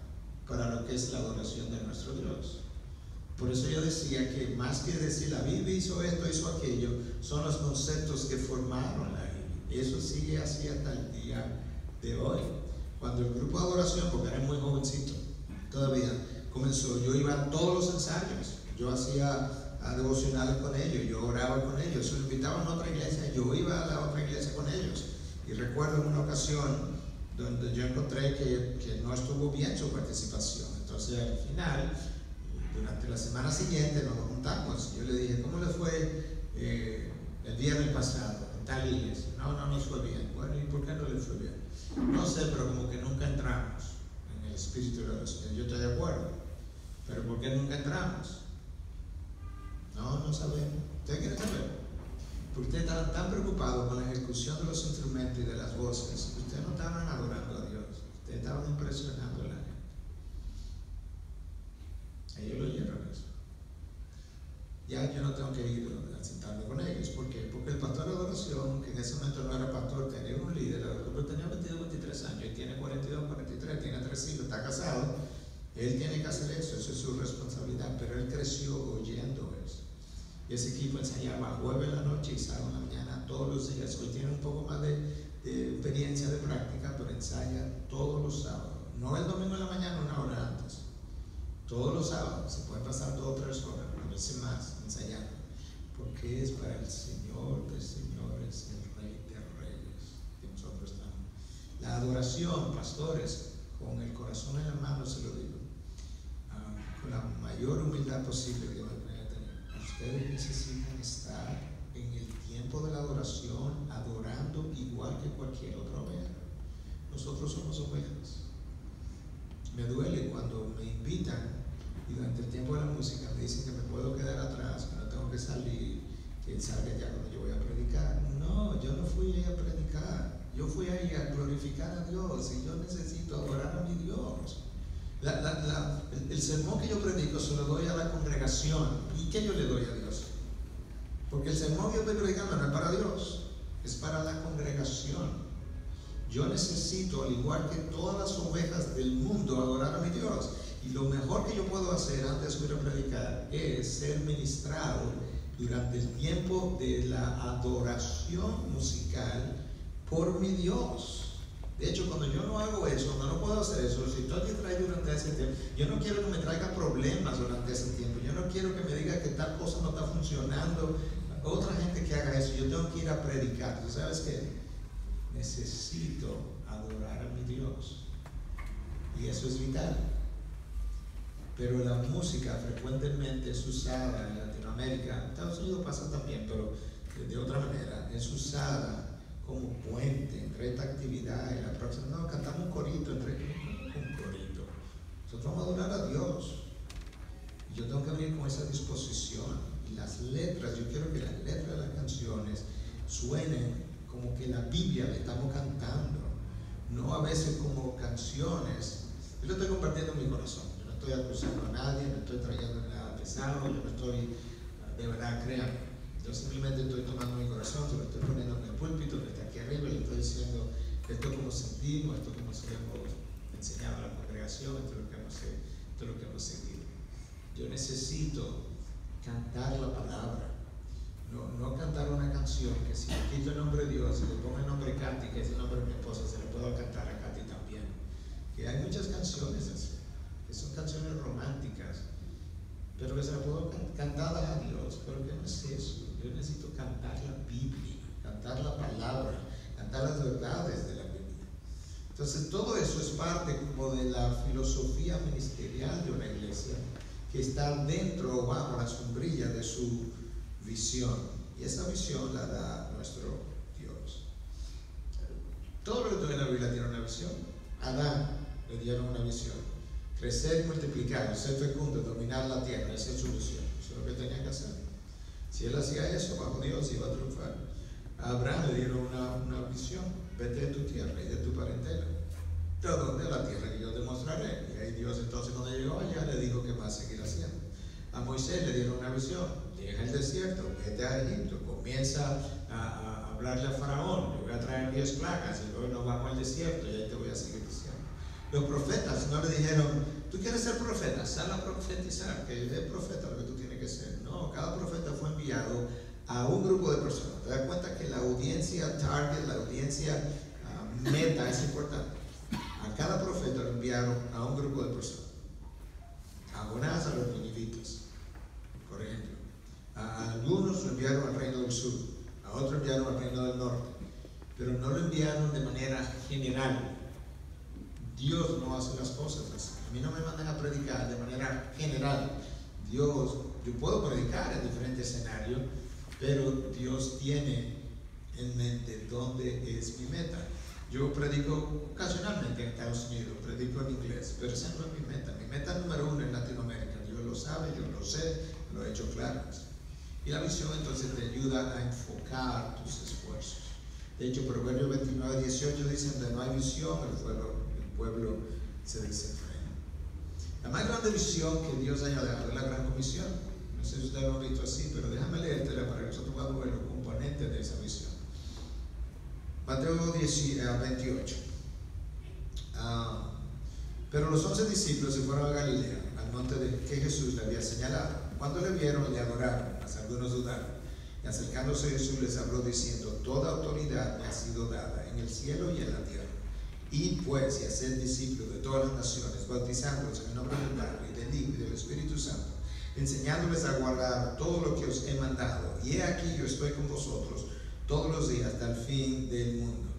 [SPEAKER 1] para lo que es la adoración de nuestro Dios. Por eso yo decía que más que decir la Biblia hizo esto, hizo aquello, son los conceptos que formaron la Biblia. Eso sigue así hasta el día de hoy. Cuando el grupo de adoración, porque era muy jovencito todavía, comenzó, yo iba a todos los ensayos, yo hacía devocionales con ellos, yo oraba con ellos, se invitaban a otra iglesia, yo iba a la otra iglesia con ellos. Y recuerdo en una ocasión donde yo encontré que no estuvo bien su participación. Entonces al final, durante la semana siguiente nos juntamos. Yo le dije, ¿cómo le fue el viernes pasado en tal iglesia? No nos fue bien. Bueno, ¿y por qué no le fue bien? No sé, pero como que nunca entramos en el espíritu de Dios. Yo estoy de acuerdo, pero ¿por qué nunca entramos? No sabemos. ¿Ustedes quieren saber? Porque ustedes estaban tan preocupados con la ejecución de los instrumentos y de las voces, ustedes no estaban adorando a Dios, ustedes estaban impresionando a la gente. Ellos lo oyeron eso. Ya yo no tengo que ir a sentarme con ellos. ¿Por qué? Porque el pastor de adoración, que en ese momento no era pastor, tenía un líder, pero tenía 22, 23 años, él tiene 42, 43, tiene 3 hijos, está casado. Él tiene que hacer eso es su responsabilidad, pero él creció oyendo eso. Y ese equipo ensayaba jueves en la noche y sábado en la mañana, todos los días. Hoy tiene un poco más de experiencia, de práctica, pero ensaya todos los sábados. No el domingo en la mañana, una hora antes. Todos los sábados, se puede pasar 2 o 3 horas, a veces más, ensayando. Porque es para el Señor de señores, el Rey de reyes, que nosotros estamos. La adoración, pastores, con el corazón en la mano se lo digo, con la mayor humildad posible que Dios me pueda tener. Ustedes necesitan estar en el tiempo de la adoración, adorando igual que cualquier otra oveja. Nosotros somos ovejas. Me duele cuando me invitan y durante el tiempo de la música me dicen que me puedo quedar atrás, que no tengo que salir, que salga ya cuando yo voy a predicar. No, yo no fui ahí a predicar, yo fui ahí a glorificar a Dios y yo necesito adorar a mi Dios. El sermón que yo predico se lo doy a la congregación. ¿Y qué yo le doy a Dios? Porque el sermón que yo estoy predicando no es para Dios, es para la congregación. Yo necesito, al igual que todas las ovejas del mundo, adorar a mi Dios. Y lo mejor que yo puedo hacer antes de ir a predicar es ser ministrado durante el tiempo de la adoración musical por mi Dios. De hecho, cuando yo no hago eso, cuando no puedo hacer eso, si estoy distraído durante ese tiempo, yo no quiero que me traiga problemas durante ese tiempo. Yo no quiero que me diga que tal cosa no está funcionando. Otra gente que haga eso, yo tengo que ir a predicar. ¿Tú sabes qué? Necesito adorar a mi Dios. Y eso es vital. Pero la música frecuentemente es usada en Latinoamérica, en Estados Unidos pasa también, pero de otra manera, es usada como puente entre esta actividad y la próxima. No, cantamos un corito, un corito. Nosotros vamos a adorar a Dios. Y yo tengo que venir con esa disposición. Y las letras, yo quiero que las letras de las canciones suenen como que la Biblia le estamos cantando, no a veces como canciones. Yo lo estoy compartiendo en mi corazón, yo no estoy acusando a nadie, no estoy trayendo nada pesado, yo no estoy, de verdad, créanme, yo simplemente estoy tomando mi corazón, se lo estoy poniendo en el púlpito que está aquí arriba y le estoy diciendo esto es como sentimos, esto es como se lo hemos enseñado a la congregación, esto es lo que hemos de lo que hemos seguido. Yo necesito cantar la palabra, no cantar una canción que si le quito el nombre de Dios y le pongo el nombre de Katy, que es el nombre de mi esposa, se le puedo cantar a Katy también. Que hay muchas canciones así, que son canciones románticas, pero que se las puedo cantar a Dios. Pero ¿qué no es eso? Yo necesito cantar la Biblia, cantar la palabra, cantar las verdades de la Biblia. Entonces todo eso es parte como de la filosofía ministerial de una iglesia que está dentro o bajo la sombrilla de su visión, y esa visión la da nuestro Dios. Todo lo que tú ves en la Biblia tiene una visión. Adán le dieron una visión: crecer y multiplicar, ser fecundo, dominar la tierra. Esa es su visión, eso es lo que tenía que hacer. Si él hacía eso, bajo Dios iba a triunfar. A Abraham le dieron una visión: vete de tu tierra y de tu parentela, ¿de dónde? La tierra que yo te mostraré. Y ahí Dios, entonces, cuando llegó allá, le dijo qué más seguir haciendo. A Moisés le dieron una visión: deja el desierto, vete a Egipto, comienza a hablarle a Faraón, le voy a traer 10 plagas y luego nos vamos al desierto y ahí te voy a seguir diciendo. Los profetas no le dijeron: tú quieres ser profeta, sal a profetizar, que es profeta lo que tú tienes que ser. No, cada profeta fue enviado a un grupo de personas. Te das cuenta que la audiencia target, la audiencia meta es importante. A cada profeta lo enviaron a un grupo de personas. A Jonás, a los ninivitas, por ejemplo. A algunos lo enviaron al reino del sur, a otros enviaron al reino del norte, pero no lo enviaron de manera general. Dios no hace las cosas así. A mí no me mandan a predicar de manera general. Dios, yo puedo predicar en diferentes escenarios, pero Dios tiene en mente dónde es mi meta. Yo predico ocasionalmente en Estados Unidos, predico en inglés, pero esa no es mi meta. Mi meta número 1 es Latinoamérica. Dios lo sabe, yo lo sé, lo he hecho claro. Y la visión entonces te ayuda a enfocar tus esfuerzos. De hecho, Proverbios 29:18 dice: donde no hay visión, el pueblo se desenfrena. La más grande visión que Dios haya dado es la gran comisión. No sé si ustedes lo han visto así, pero déjame leértela para que nosotros podamos ver los componentes de esa visión. Mateo 28. Pero los 11 discípulos se fueron a Galilea, al monte que Jesús le había señalado. Cuando le vieron, le adoraron, mas algunos dudaron. Y acercándose Jesús les habló diciendo: toda autoridad me ha sido dada en el cielo y en la tierra. Id pues y haced discípulos de todas las naciones, bautizándolos en el nombre del Padre y del Hijo y del Espíritu Santo, enseñándoles a guardar todo lo que os he mandado. Y he aquí, yo estoy con vosotros todos los días hasta el fin del mundo.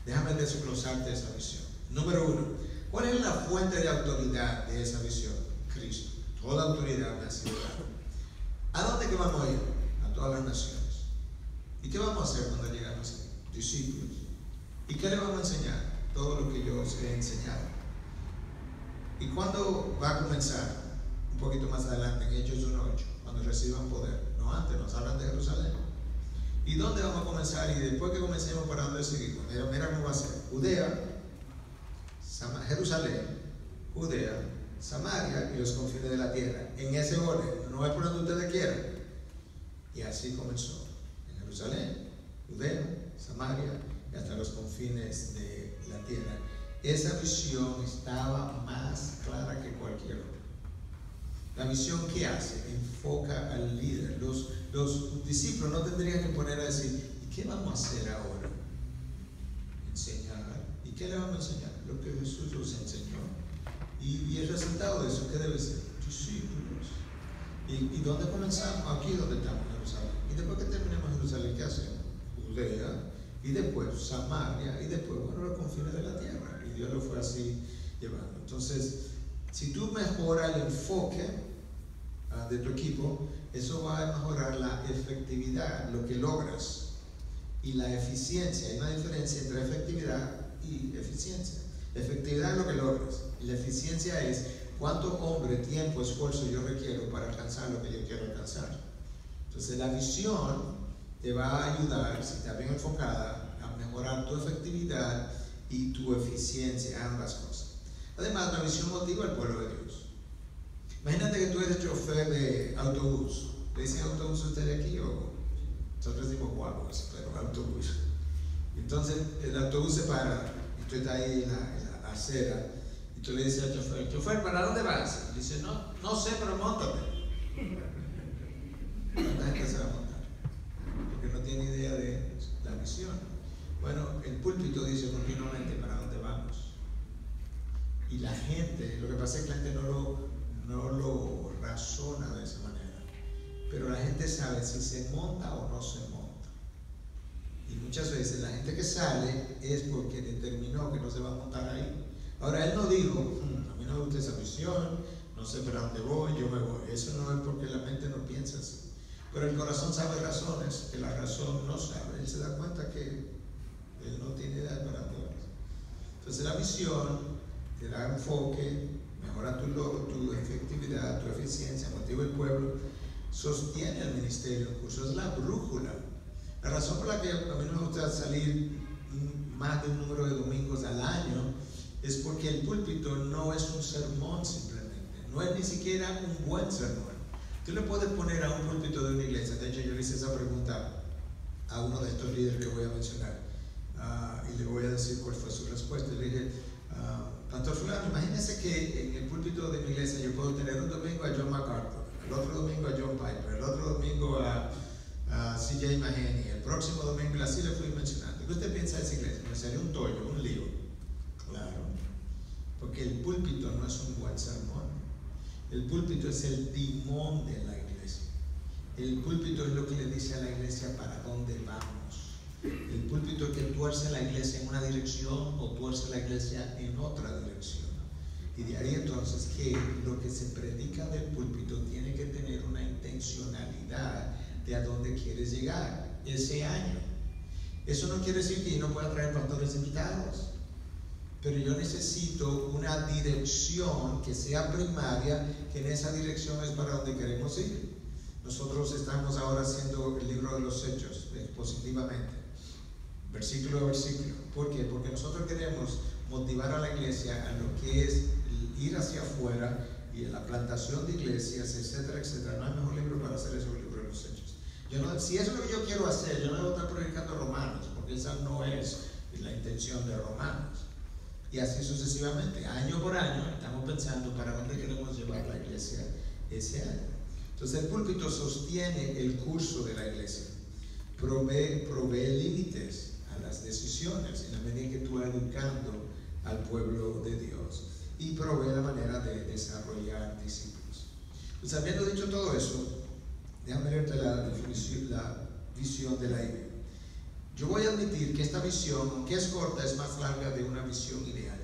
[SPEAKER 1] Déjame desglosarte esa visión. Número 1, ¿cuál es la fuente de autoridad de esa visión? Cristo. Toda autoridad me ha sido dada. ¿A dónde que vamos a ir? A todas las naciones. ¿Y qué vamos a hacer cuando llegamos ahí? Discípulos. ¿Y qué le vamos a enseñar? Todo lo que yo os he enseñado. ¿Y cuándo va a comenzar? Un poquito más adelante, en Hechos 1:8, cuando reciban poder. No antes, nos hablan de Jerusalén. ¿Y dónde vamos a comenzar? Y después que comencemos, ¿para dónde seguimos? Mira cómo va a ser: Judea, Jerusalén, Judea, Samaria y los confines de la tierra. En ese orden, no es por donde ustedes quieran. Y así comenzó: en Jerusalén, Judea, Samaria y hasta los confines de la tierra. Esa visión estaba más clara que cualquier otra. La visión, ¿qué hace? Enfoca al líder. Los discípulos no tendrían que poner a decir: ¿y qué vamos a hacer ahora? Enseñar. ¿Y qué le vamos a enseñar? Lo que Jesús nos enseñó. Y el resultado de eso, ¿qué debe ser? Discípulos. ¿Y dónde comenzamos? Aquí donde estamos, en Jerusalén. Y después que terminemos en Jerusalén, ¿qué hacemos? Judea, y después Samaria, y después, bueno, los confines de la tierra. Y Dios lo fue así llevando. Entonces, si tú mejoras el enfoque de tu equipo, eso va a mejorar la efectividad, lo que logras, y la eficiencia. Hay una diferencia entre efectividad y eficiencia. Efectividad es lo que logras, y la eficiencia es cuánto hombre, tiempo, esfuerzo yo requiero para alcanzar lo que yo quiero alcanzar. Entonces la visión te va a ayudar, si está bien enfocada, a mejorar tu efectividad y tu eficiencia, ambas cosas. Además, la visión motiva al pueblo de Dios. Imagínate que tú eres chofer de autobús. ¿Le dicen autobús a ustedes aquí o? Nosotros decimos guaguas, pero autobús. Entonces el autobús se para y tú estás ahí en la acera Y tú le dices al chofer, ¿para dónde vas? Y dice, no sé, pero móntate. ¿Cuánta gente se va a montar? Porque no tiene idea de la visión. Bueno, el púlpito dice continuamente para dónde vamos. Y la gente, lo que pasa es que la gente no lo razona de esa manera. Pero la gente sabe si se monta o no se monta. Y muchas veces la gente que sale es porque determinó que no se va a montar ahí. Ahora, él no dijo, a mí no me gusta esa visión, no sé para dónde voy, yo me voy. Eso no es porque la mente no piensa así. Pero el corazón sabe razones que la razón no sabe. Él se da cuenta que él no tiene idea para dónde va. Entonces la visión te da enfoque, mejora tu efectividad, tu eficiencia, motiva el pueblo, sostiene el ministerio en curso, es la brújula. La razón por la que a mí no me gusta salir más de un número de domingos al año es porque el púlpito no es un sermón simplemente, no es ni siquiera un buen sermón. Tú le puedes poner a un púlpito de una iglesia, de hecho yo le hice esa pregunta a uno de estos líderes que voy a mencionar y le voy a decir cuál fue su respuesta. Le dije, Pastor fulano, imagínese que en el púlpito de mi iglesia yo puedo tener un domingo a John MacArthur, el otro domingo a John Piper, el otro domingo a C.J. Mahaney, el próximo domingo, y así le fui mencionando. ¿Qué usted piensa de esa iglesia? Me salió un tollo, un lío. Claro, porque el púlpito no es un buen sermón. El púlpito es el timón de la iglesia. El púlpito es lo que le dice a la iglesia para dónde vamos. El púlpito es que tuerce la iglesia en una dirección o tuerce la iglesia en otra dirección. Y de ahí entonces que lo que se predica del púlpito tiene que tener una intencionalidad de a dónde quieres llegar ese año. Eso no quiere decir que yo no pueda traer pastores invitados, pero yo necesito una dirección que sea primaria, que en esa dirección es para donde queremos ir. Nosotros estamos ahora haciendo el libro de los Hechos expositivamente, versículo a versículo. ¿Por qué? Porque nosotros queremos motivar a la iglesia a lo que es ir hacia afuera y en la plantación de iglesias, etcétera, etcétera. No hay mejor libro para hacer eso que el libro de los Hechos. Si eso es lo que yo quiero hacer, yo no voy a estar predicando Romanos, porque esa no es la intención de Romanos. Y así sucesivamente, año por año, estamos pensando para dónde queremos llevar la iglesia ese año. Entonces el púlpito sostiene el curso de la iglesia, provee límites a las decisiones en la medida que tú vas educando al pueblo de Dios, y provee la manera de desarrollar discípulos. Pues habiendo dicho todo eso, déjame leerte la visión de la idea. Yo voy a admitir que esta visión, aunque es corta, es más larga de una visión ideal.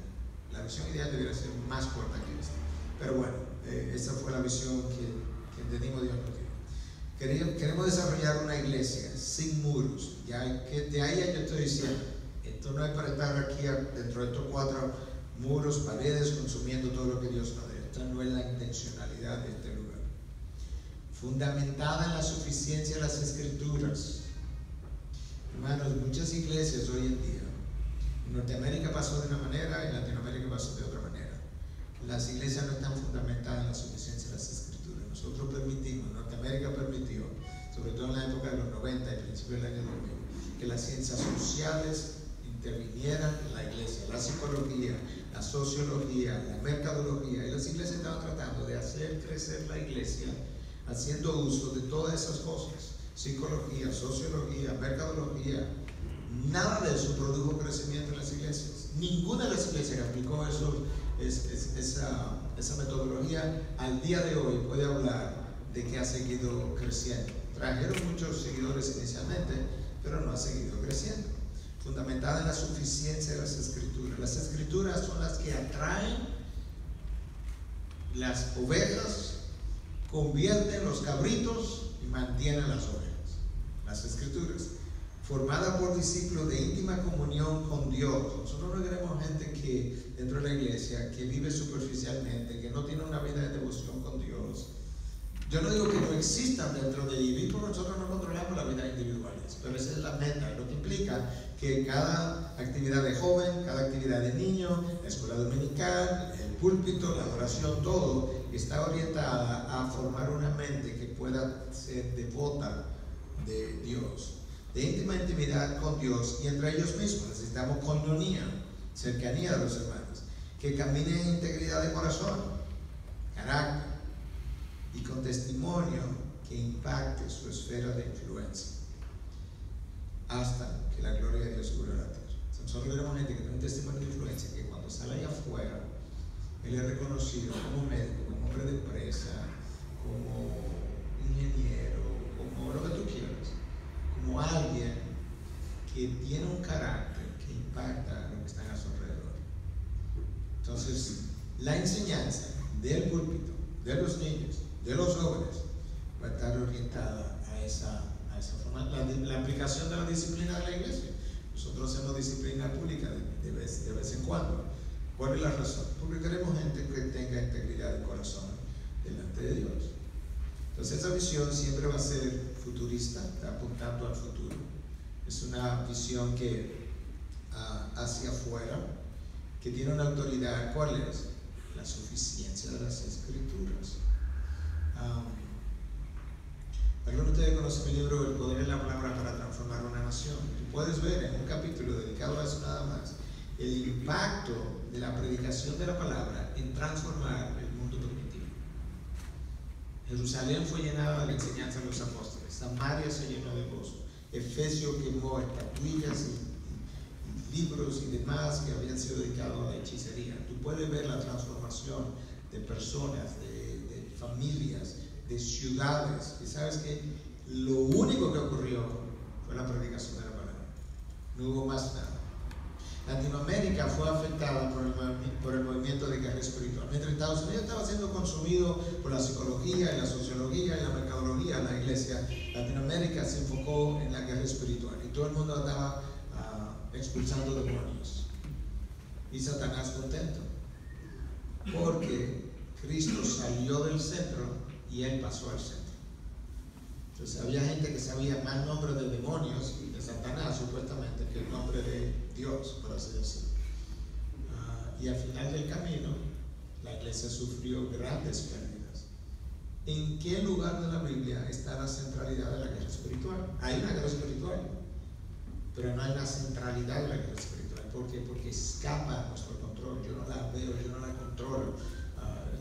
[SPEAKER 1] La visión ideal debería ser más corta que esta. Pero bueno, esa fue la visión que entendimos Dios nos dio. Queremos desarrollar una iglesia sin muros. De ahí yo estoy diciendo, esto no es para estar aquí dentro de estos 4 muros, paredes, consumiendo todo lo que Dios nos dio. Esta no es la intencionalidad de este lugar. Fundamentada en la suficiencia de las Escrituras. Hermanos, muchas iglesias hoy en día, en Norteamérica pasó de una manera, en Latinoamérica pasó de otra manera. Las iglesias no están fundamentadas en la suficiencia de las Escrituras. Nosotros permitimos, Norteamérica permitió, sobre todo en la época de los 90 y principios del año 2000, que las ciencias sociales intervinieran en la iglesia, la psicología, la sociología, la mercadología, y las iglesias estaban tratando de hacer crecer la iglesia haciendo uso de todas esas cosas. Psicología, sociología, mercadología, nada de eso produjo crecimiento en las iglesias. Ninguna de las iglesias que aplicó esa metodología al día de hoy puede hablar de que ha seguido creciendo. Trajeron muchos seguidores inicialmente, pero no ha seguido creciendo. Fundamentada en la suficiencia de las Escrituras. Las Escrituras son las que atraen las ovejas, convierten los cabritos y mantienen las ovejas. Las Escrituras, formada por discípulos de íntima comunión con Dios. Nosotros no queremos gente que dentro de la iglesia que vive superficialmente, que no tiene una vida de devoción con Dios. Yo no digo que no existan dentro de IBI, porque nosotros no controlamos la vida individual, pero esa es la meta, lo que implica que cada actividad de joven, cada actividad de niño, la escuela dominical, el púlpito, la adoración, todo está orientada a formar una mente que pueda ser devota de Dios, de íntima intimidad con Dios y entre ellos mismos. Necesitamos coinonía, cercanía de los hermanos, que camine en integridad de corazón, carácter y con testimonio que impacte su esfera de influencia hasta que la gloria de Dios cubra la tierra. Nosotros tenemos gente que tiene un testimonio de influencia que cuando sale allá afuera, él es reconocido como médico, como hombre de empresa, como ingeniero, como lo que tú quieras, como alguien que tiene un carácter que impacta a los que están a su alrededor. Entonces, la enseñanza del púlpito, de los niños, de los jóvenes, va a estar orientada a esa forma. La aplicación de la disciplina de la iglesia. Nosotros hacemos disciplina pública de vez en cuando. ¿Cuál es la razón? Porque queremos gente que tenga integridad de corazón delante de Dios. Entonces esa visión siempre va a ser futurista, está apuntando al futuro. Es una visión que hacia afuera, que tiene una autoridad. ¿Cuál es? La suficiencia de las Escrituras. Algunos de ustedes conocen el libro El Poder de la Palabra para Transformar una Nación. Tú puedes ver en un capítulo dedicado a eso nada más el impacto de la predicación de la palabra en transformar el mundo primitivo. Jerusalén fue llenada de la enseñanza de los apóstoles, Samaria se llenó de gozo, Efesio quemó estatuillas y libros y demás que habían sido dedicados a la hechicería. Tú puedes ver la transformación de personas, de familias, de ciudades. Y sabes que lo único que ocurrió fue la predicación de la palabra. No hubo más nada. Latinoamérica fue afectada por el movimiento de guerra espiritual. Mientras Estados Unidos estaba siendo consumido por la psicología y la sociología y la mercadología de la iglesia, Latinoamérica se enfocó en la guerra espiritual y todo el mundo estaba expulsando demonios. Y Satanás contento, porque Cristo salió del centro y él pasó al centro. Entonces había gente que sabía más nombres de demonios y de Satanás supuestamente que el nombre de Dios, por así decirlo. Y al final del camino la iglesia sufrió grandes pérdidas. ¿En qué lugar de la Biblia está la centralidad de la guerra espiritual? Hay una guerra espiritual, pero no hay una centralidad de la guerra espiritual. ¿Por qué? Porque escapa a nuestro control. Yo no la veo, yo no la controlo.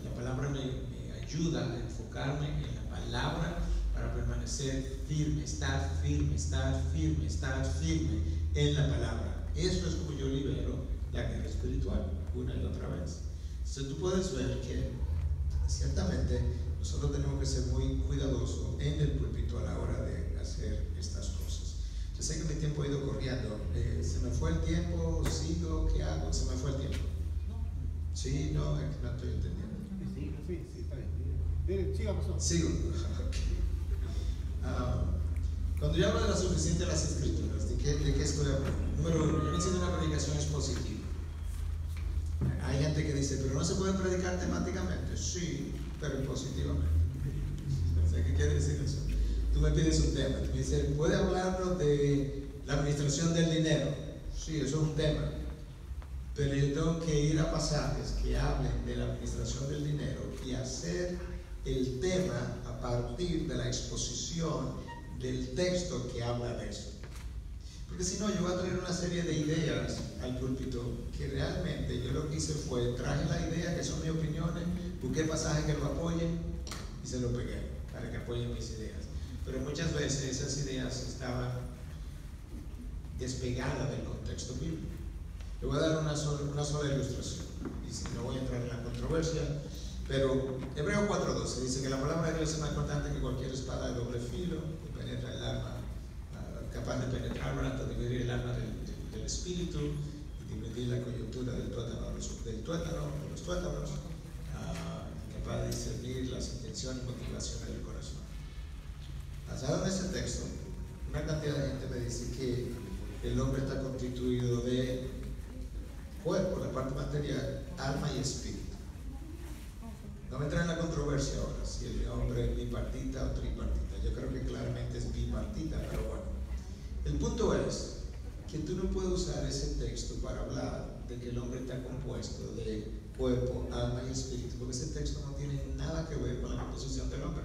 [SPEAKER 1] La palabra me ayuda a enfocarme en la palabra para permanecer firme, estar firme, estar firme, estar firme en la palabra. Eso es como yo libero la guerra espiritual una y otra vez. Entonces tú puedes ver que ciertamente nosotros tenemos que ser muy cuidadosos en el púlpito a la hora de hacer estas cosas. Yo sé que mi tiempo ha ido corriendo. ¿Se me fue el tiempo? ¿Sigo? ¿Qué hago? ¿Se me fue el tiempo? ¿Sí? ¿No? Es que no estoy entendiendo.
[SPEAKER 2] Sí, está bien. Siga, pastor.
[SPEAKER 1] Sigo. Cuando yo hablo de la suficiencia de las Escrituras, ¿de qué estoy hablando? Número uno, yo menciono una predicación expositiva. Hay gente que dice, pero no se puede predicar temáticamente. Sí, pero positivamente. ¿Qué quiere decir eso? Tú me pides un tema, tú me dices, ¿puede hablarnos de la administración del dinero? Sí, eso es un tema. Pero yo tengo que ir a pasajes que hablen de la administración del dinero y hacer el tema a partir de la exposición del texto que habla de eso. Porque si no, yo voy a traer una serie de ideas al púlpito que realmente yo lo que hice fue, traje la idea que son mis opiniones, busqué pasajes que lo apoyen y se lo pegué para que apoyen mis ideas. Pero muchas veces esas ideas estaban despegadas del contexto bíblico. Le voy a dar una sola ilustración, y si no voy a entrar en la controversia, pero Hebreos 4:12 dice que la palabra de Dios es más cortante que cualquier espada de doble filo, que penetra el alma, capaz de penetrarlo hasta dividir el alma del espíritu y dividir la coyuntura del tuétano de los tuétanos, capaz de discernir las intenciones y motivaciones del corazón. Basado en ese texto, una cantidad de gente me dice que el hombre está constituido de cuerpo, la parte material, alma y espíritu. No me entra en la controversia ahora si el hombre es bipartita o tripartita. Yo creo que claramente es bipartita, pero bueno. El punto es que tú no puedes usar ese texto para hablar de que el hombre está compuesto de cuerpo, alma y espíritu, porque ese texto no tiene nada que ver con la composición del hombre.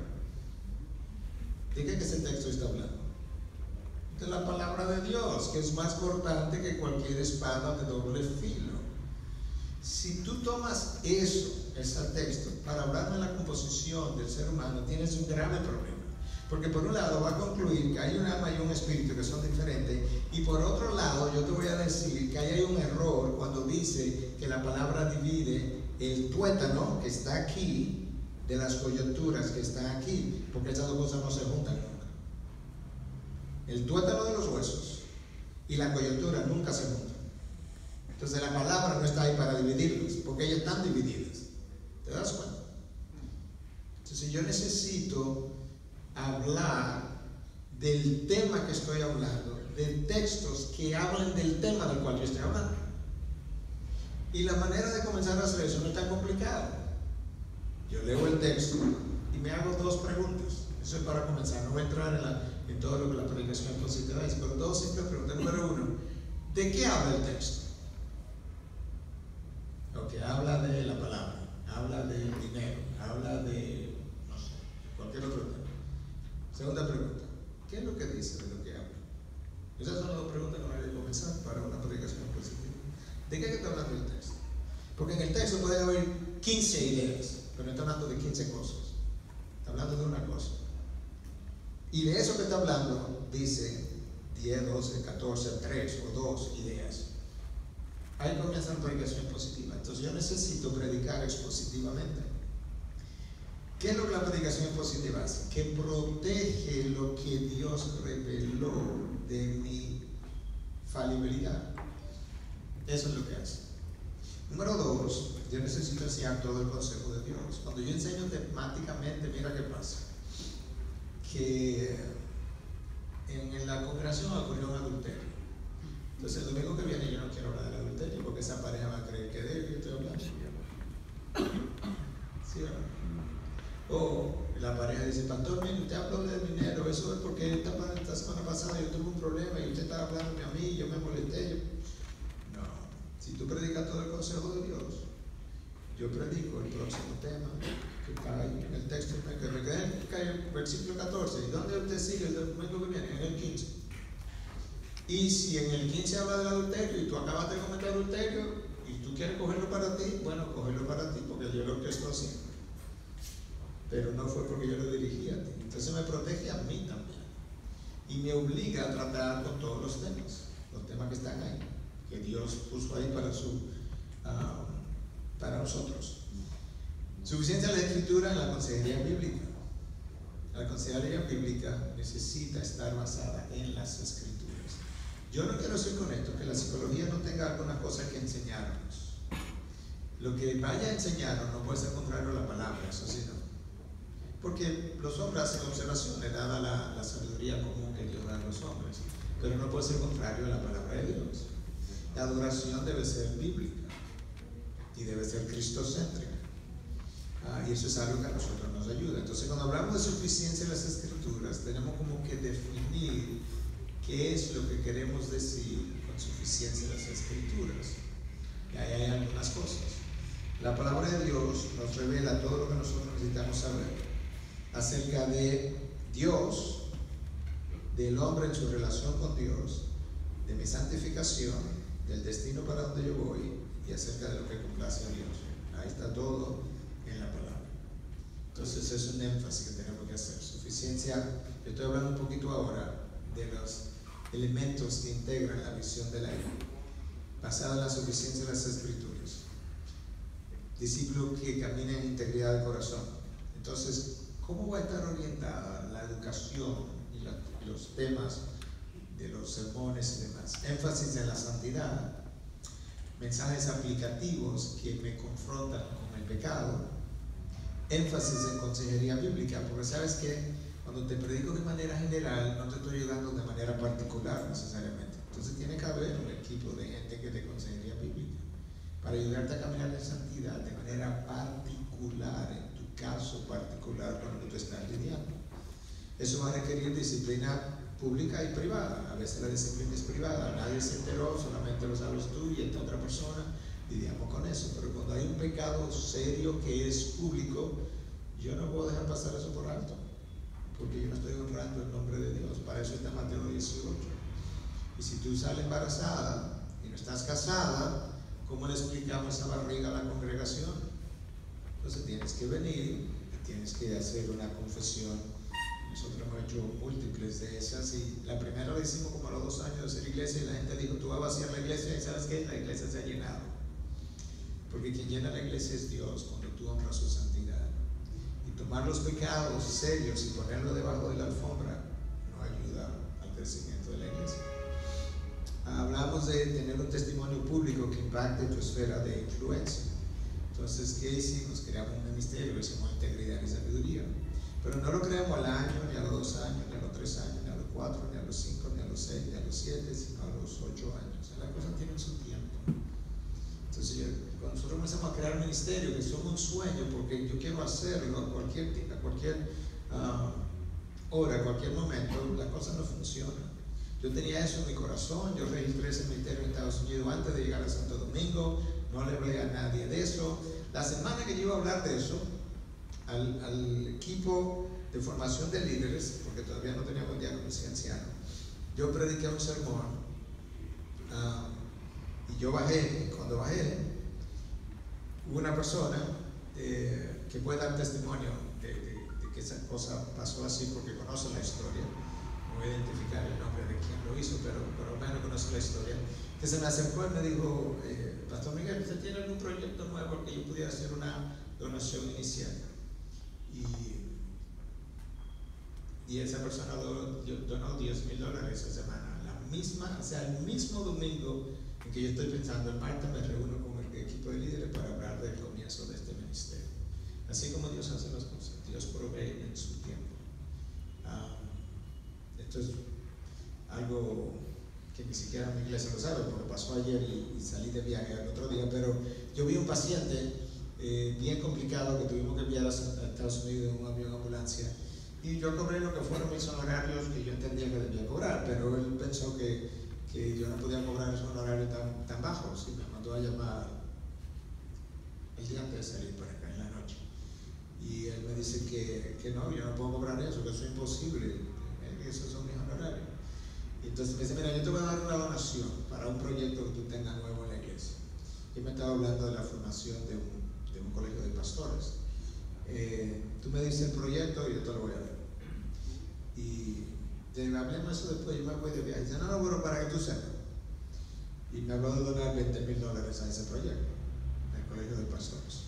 [SPEAKER 1] ¿De qué ese texto está hablando? De la palabra de Dios, que es más cortante que cualquier espada de doble filo. Si tú tomas eso, ese texto, para hablar de la composición del ser humano, tienes un grave problema. Porque por un lado va a concluir que hay un alma y un espíritu que son diferentes, y por otro lado yo te voy a decir que ahí hay un error cuando dice que la palabra divide el tuétano que está aquí de las coyunturas que están aquí, porque esas dos cosas no se juntan nunca. El tuétano de los huesos y la coyuntura nunca se juntan. Entonces la palabra no está ahí para dividirlos, porque ellas están divididas. ¿Te das cuenta? Entonces yo necesito hablar del tema que estoy hablando, de textos que hablen del tema del cual yo estoy hablando. Y la manera de comenzar a hacer eso no es tan complicada. Yo leo el texto y me hago dos preguntas. Eso es para comenzar. No voy a entrar en todo lo que la predicación positiva es, pero dos simples preguntas. Número uno, ¿de qué habla el texto? Ok, habla de la palabra, habla del dinero, habla de, no sé, cualquier otro tema. Segunda pregunta, ¿qué es lo que dice de lo que habla? Esas son las dos preguntas con las que comenzar para una predicación positiva. ¿De qué está hablando el texto? Porque en el texto puede haber 15 ideas, pero no está hablando de 15 cosas. Está hablando de una cosa. Y de eso que está hablando, dice 10, 12, 14, 3 o 2 ideas. Ahí comienza la predicación positiva. Entonces yo necesito predicar expositivamente. ¿Qué es lo que la predicación positiva hace? Que protege lo que Dios reveló de mi falibilidad. Eso es lo que hace. Número 2, yo necesito enseñar todo el consejo de Dios. Cuando yo enseño temáticamente, mira qué pasa. Que en la congregación ocurrió un adulterio. Entonces el domingo que viene yo no quiero hablar del adulterio porque esa pareja va a creer que de él yo estoy hablando. ¿Sí o no? O la pareja dice, pastor, mire, usted habló del dinero, eso es porque esta semana pasada yo tuve un problema y usted estaba hablándome a mí, yo me molesté. No, si tú predicas todo el consejo de Dios, yo predico el próximo tema que está ahí en el texto, que me queda en el versículo 14. ¿Y dónde usted sigue el domingo que viene? En el 15. Y si en el 15 habla del adulterio y tú acabas de cometer adulterio y tú quieres cogerlo para ti, bueno, cógelo para ti, porque yo lo que estoy haciendo. Pero no fue porque yo lo dirigí a ti. Entonces me protege a mí también. Y me obliga a tratar con todos los temas que están ahí, que Dios puso ahí para nosotros. Suficiencia de la escritura en la consejería bíblica. La consejería bíblica necesita estar basada en las escrituras. Yo no quiero decir con esto que la psicología no tenga algunas cosas que enseñarnos. Lo que vaya a enseñarnos no puede ser contrario a la palabra, eso sí no. Porque los hombres hacen observaciones dada la sabiduría común que Dios da a los hombres, pero no puede ser contrario a la palabra de Dios. La adoración debe ser bíblica y debe ser cristocéntrica. Y eso es algo que a nosotros nos ayuda. Entonces, cuando hablamos de suficiencia en las escrituras, tenemos como que definir qué es lo que queremos decir con suficiencia en las escrituras. Y ahí hay algunas cosas. La palabra de Dios nos revela todo lo que nosotros necesitamos saber acerca de Dios, del hombre en su relación con Dios, de mi santificación, del destino para donde yo voy y acerca de lo que complace a Dios. Ahí está todo en la palabra. Entonces es un énfasis que tenemos que hacer. Suficiencia, yo estoy hablando un poquito ahora de los elementos que integran la visión de la vida, basada en la suficiencia de las escrituras. Discípulo que camina en integridad de corazón. Entonces, ¿cómo va a estar orientada la educación y los temas de los sermones y demás? Énfasis en la santidad, mensajes aplicativos que me confrontan con el pecado, énfasis en consejería bíblica, porque sabes que cuando te predico de manera general no te estoy ayudando de manera particular necesariamente. Entonces tiene que haber un equipo de gente que te consejería bíblica para ayudarte a caminar en santidad de manera particular, en tu caso particular con lo que tú estás lidiando. Eso va a requerir disciplina pública y privada. A veces la disciplina es privada, nadie se enteró, solamente lo sabes tú y esta otra persona, lidiamos con eso. Pero cuando hay un pecado serio que es público, yo no puedo dejar pasar eso por alto, porque yo no estoy honrando el nombre de Dios. Para eso está Mateo 18. Y si tú sales embarazada y no estás casada, ¿cómo le explicamos esa barriga a la congregación? Entonces tienes que venir y tienes que hacer una confesión. Nosotros hemos hecho múltiples de esas y la primera la hicimos como a los 2 años de ser iglesia y la gente dijo, tú vas a vaciar la iglesia y ¿sabes qué? La iglesia se ha llenado. Porque quien llena la iglesia es Dios cuando tú honras su santidad. Y tomar los pecados serios y ponerlos debajo de la alfombra no ayuda al crecimiento de la iglesia. Hablamos de tener un testimonio público que impacte tu esfera de influencia. Entonces, ¿qué hicimos? Creamos un ministerio que se llama Integridad y Sabiduría. Pero no lo creamos al año, ni a los 2 años, ni a los 3 años, ni a los 4, ni a los 5, ni a los 6, ni a los 7, sino a los 8 años. O sea, las cosas tienen su tiempo. Entonces, cuando nosotros comenzamos a crear ministerio, que son un sueño, porque yo quiero hacerlo a cualquier hora, a cualquier momento, las cosas no funcionan. Yo tenía eso en mi corazón, yo registré ese ministerio en Estados Unidos antes de llegar a Santo Domingo, no le hablé a nadie de eso. La semana que yo iba a hablar de eso, al equipo de formación de líderes, porque todavía no teníamos un diácono anciano, yo prediqué un sermón y yo bajé, y cuando bajé, hubo una persona que puede dar testimonio de que esa cosa pasó así porque conoce la historia. No voy a identificar el nombre de quien lo hizo, pero por lo menos conoce la historia, que se me acercó y me dijo, Pastor Miguel, ¿usted tiene algún proyecto nuevo que yo pudiera hacer una donación inicial? Y esa persona donó $10,000 esa semana, o sea, el mismo domingo en que yo estoy pensando, el martes me reúno con el equipo de líderes para hablar del comienzo de este ministerio. Así como Dios hace las cosas, Dios provee en su tiempo. Esto es algo que ni siquiera mi iglesia lo sabe, porque pasó ayer y salí de viaje al otro día, pero yo vi un paciente bien complicado que tuvimos que enviar a Estados Unidos en un avión ambulancia, y yo cobré lo que fueron mis honorarios que yo entendía que debía cobrar, pero él pensó que yo no podía cobrar esos honorarios tan bajos y me mandó a llamar el día antes de salir para acá en la noche, y él me dice que no, yo no puedo cobrar eso, que eso es imposible, esos son mis honorarios. Y entonces me dice, mira, yo te voy a dar una donación para un proyecto que tú tengas nuevo en la iglesia. Y me estaba hablando de la formación de un colegio de pastores. Tú me dices el proyecto y yo te lo voy a ver. Y hablemos eso después, yo me voy de viaje. Dice, no, bueno, para que tú sepas. Y me habló de donar $20,000 a ese proyecto, el colegio de pastores.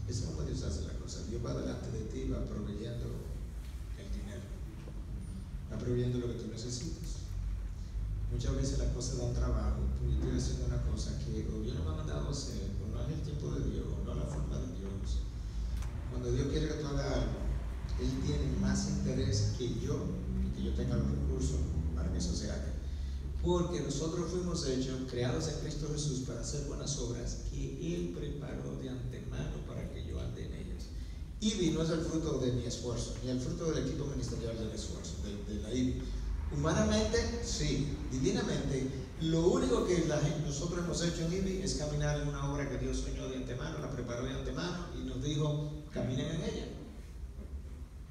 [SPEAKER 1] Eso es como Dios hace la cosa. Dios va delante de ti, va proveyendo el dinero, va proveyendo lo que tú necesitas. Muchas veces las cosas dan trabajo, porque yo estoy haciendo una cosa que el gobierno me ha mandado a hacer, o no es el tiempo de Dios, o no es la forma de Dios. Cuando Dios quiere que tú hagas algo, Él tiene más interés que yo tenga los recursos para que eso se haga. Porque nosotros fuimos hechos, creados en Cristo Jesús para hacer buenas obras que Él preparó de antemano para que yo ande en ellas. IBI no es el fruto de mi esfuerzo, ni el fruto del equipo ministerial del esfuerzo, de la IBI. Humanamente, sí. Divinamente, lo único que nosotros hemos hecho en IBI es caminar en una obra que Dios soñó de antemano, la preparó de antemano y nos dijo, caminen en ella.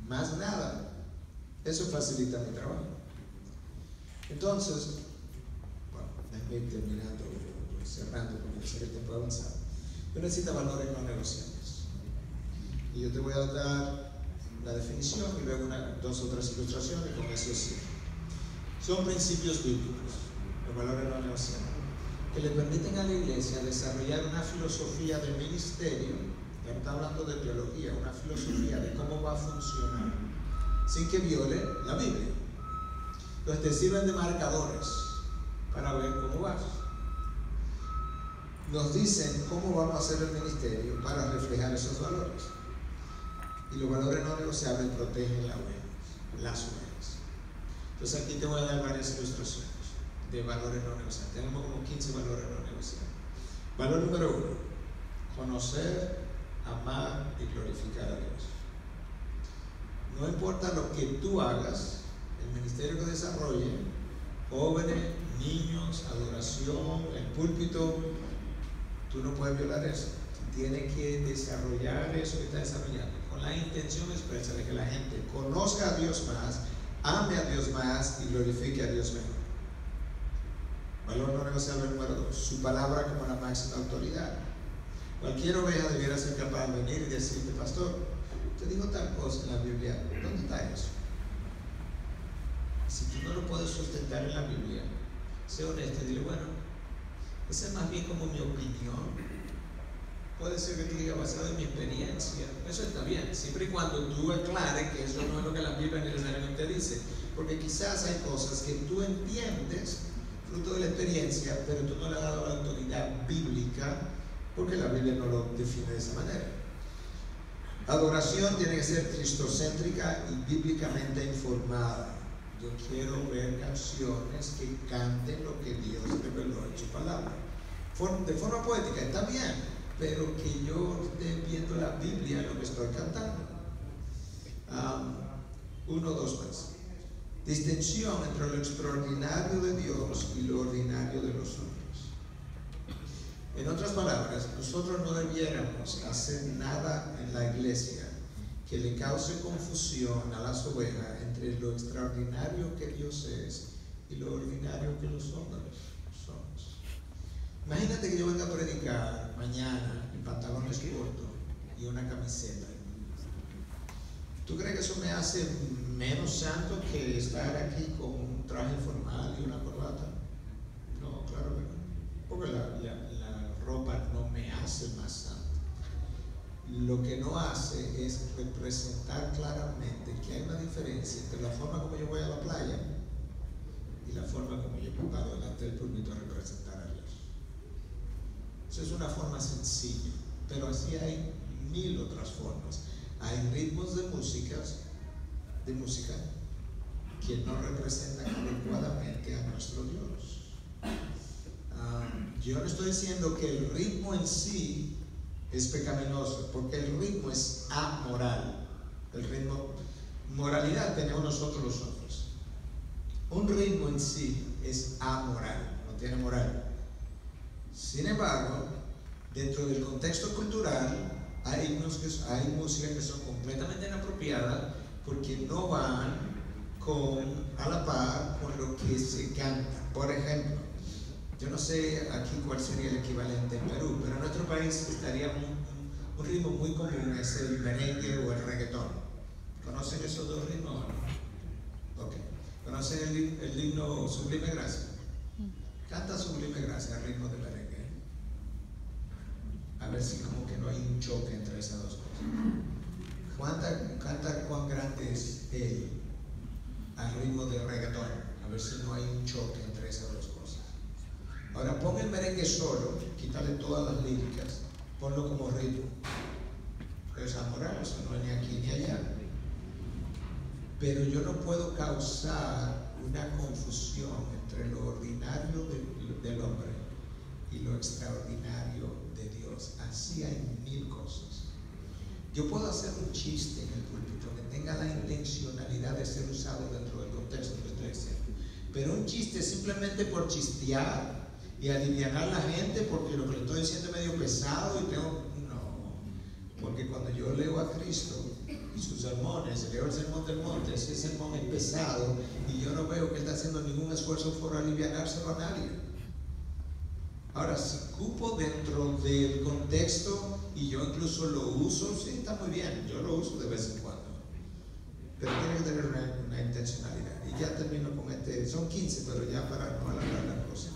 [SPEAKER 1] Más nada. Eso facilita mi trabajo. Entonces, bueno, déjame ir terminando, cerrando, porque sé que el tiempo ha avanzado. Yo necesito valores no negociables. Y yo te voy a dar la definición y luego 2 o 3 ilustraciones, con eso sí. Son principios bíblicos, los valores no negociables, que le permiten a la iglesia desarrollar una filosofía de ministerio, ya no está hablando de teología, una filosofía de cómo va a funcionar, sin que viole la Biblia. Entonces te sirven de marcadores para ver cómo vas. Nos dicen cómo vamos a hacer el ministerio para reflejar esos valores. Y los valores no negociables protegen las ovejas. Entonces aquí te voy a dar varias ilustraciones de valores no negociables. Tenemos como 15 valores no negociables. Valor número 1: conocer, amar y glorificar a Dios. No importa lo que tú hagas, el ministerio que desarrolle, jóvenes, niños, adoración, el púlpito, tú no puedes violar eso. Tienes que desarrollar eso que está desarrollando con la intención expresa de que la gente conozca a Dios más, ame a Dios más y glorifique a Dios mejor. Valor no negociable número 2: su palabra como la máxima autoridad. Cualquier oveja debiera ser capaz de venir y decirte: pastor, te digo tal cosa en la Biblia, ¿dónde está eso? Si tú no lo puedes sustentar en la Biblia, sé honesto y dile: bueno, esa es más bien como mi opinión. Puede ser que te diga basado en mi experiencia. Eso está bien, siempre y cuando tú aclares que eso no es lo que la Biblia necesariamente dice. Porque quizás hay cosas que tú entiendes fruto de la experiencia, pero tú no le has dado la autoridad bíblica porque la Biblia no lo define de esa manera. Adoración tiene que ser cristocéntrica y bíblicamente informada. Yo quiero ver canciones que canten lo que Dios reveló en su palabra. De forma poética está bien, pero que yo esté viendo la Biblia en lo que estoy cantando. 2 más. Distinción entre lo extraordinario de Dios y lo ordinario de los hombres. En otras palabras, nosotros no debiéramos hacer nada en la iglesia que le cause confusión a las ovejas entre lo extraordinario que Dios es y lo ordinario que los hombres somos. Imagínate que yo venga a predicar mañana en pantalones cortos y una camiseta. ¿Tú crees que eso me hace menos santo que estar aquí con un traje formal y una corbata? No, claro que no. Porque la ropa no me hace más santo. Lo que no hace es representar claramente que hay una diferencia entre la forma como yo voy a la playa y la forma como yo me paro delante del púlpito a representar a Dios. Eso es una forma sencilla, pero así hay 1000 otras formas. Hay ritmos de música que no representan adecuadamente a nuestro Dios. Yo no estoy diciendo que el ritmo en sí es pecaminoso, porque el ritmo es amoral. El ritmo, moralidad tenemos nosotros los hombres. Un ritmo en sí es amoral, no tiene moral. Sin embargo, dentro del contexto cultural, hay música que son completamente inapropiadas porque no van a la par con lo que se canta. Por ejemplo, yo no sé aquí cuál sería el equivalente en Perú, pero en nuestro país estaría un ritmo muy común, es el merengue o el reggaetón. ¿Conocen esos dos ritmos o no? Ok. ¿Conocen el himno Sublime Gracia? Canta Sublime Gracia al ritmo de merengue. A ver si como que no hay un choque entre esas dos cosas. Canta cuán grande es Él al ritmo de reggaetón. A ver si no hay un choque entre esas dos cosas. Ahora pon el merengue solo, quítale todas las líricas, ponlo como ritmo. Es amoral, eso no es ni aquí ni allá. Pero yo no puedo causar una confusión entre lo ordinario del hombre y lo extraordinario de Dios. Así hay 1000 cosas. Yo puedo hacer un chiste en el púlpito que tenga la intencionalidad de ser usado dentro del contexto que estoy diciendo, pero un chiste simplemente por chistear y aliviar a la gente porque lo que le estoy diciendo es medio pesado y no, porque cuando yo leo a Cristo y sus sermones, leo el sermón del monte, ese sermón es pesado y yo no veo que él está haciendo ningún esfuerzo por alivianárselo a nadie. Ahora, si cupo dentro del contexto y yo incluso lo uso, sí, está muy bien, yo lo uso de vez en cuando, pero tiene que tener una intencionalidad. Y ya termino con son 15, pero ya para no alargar la cosa.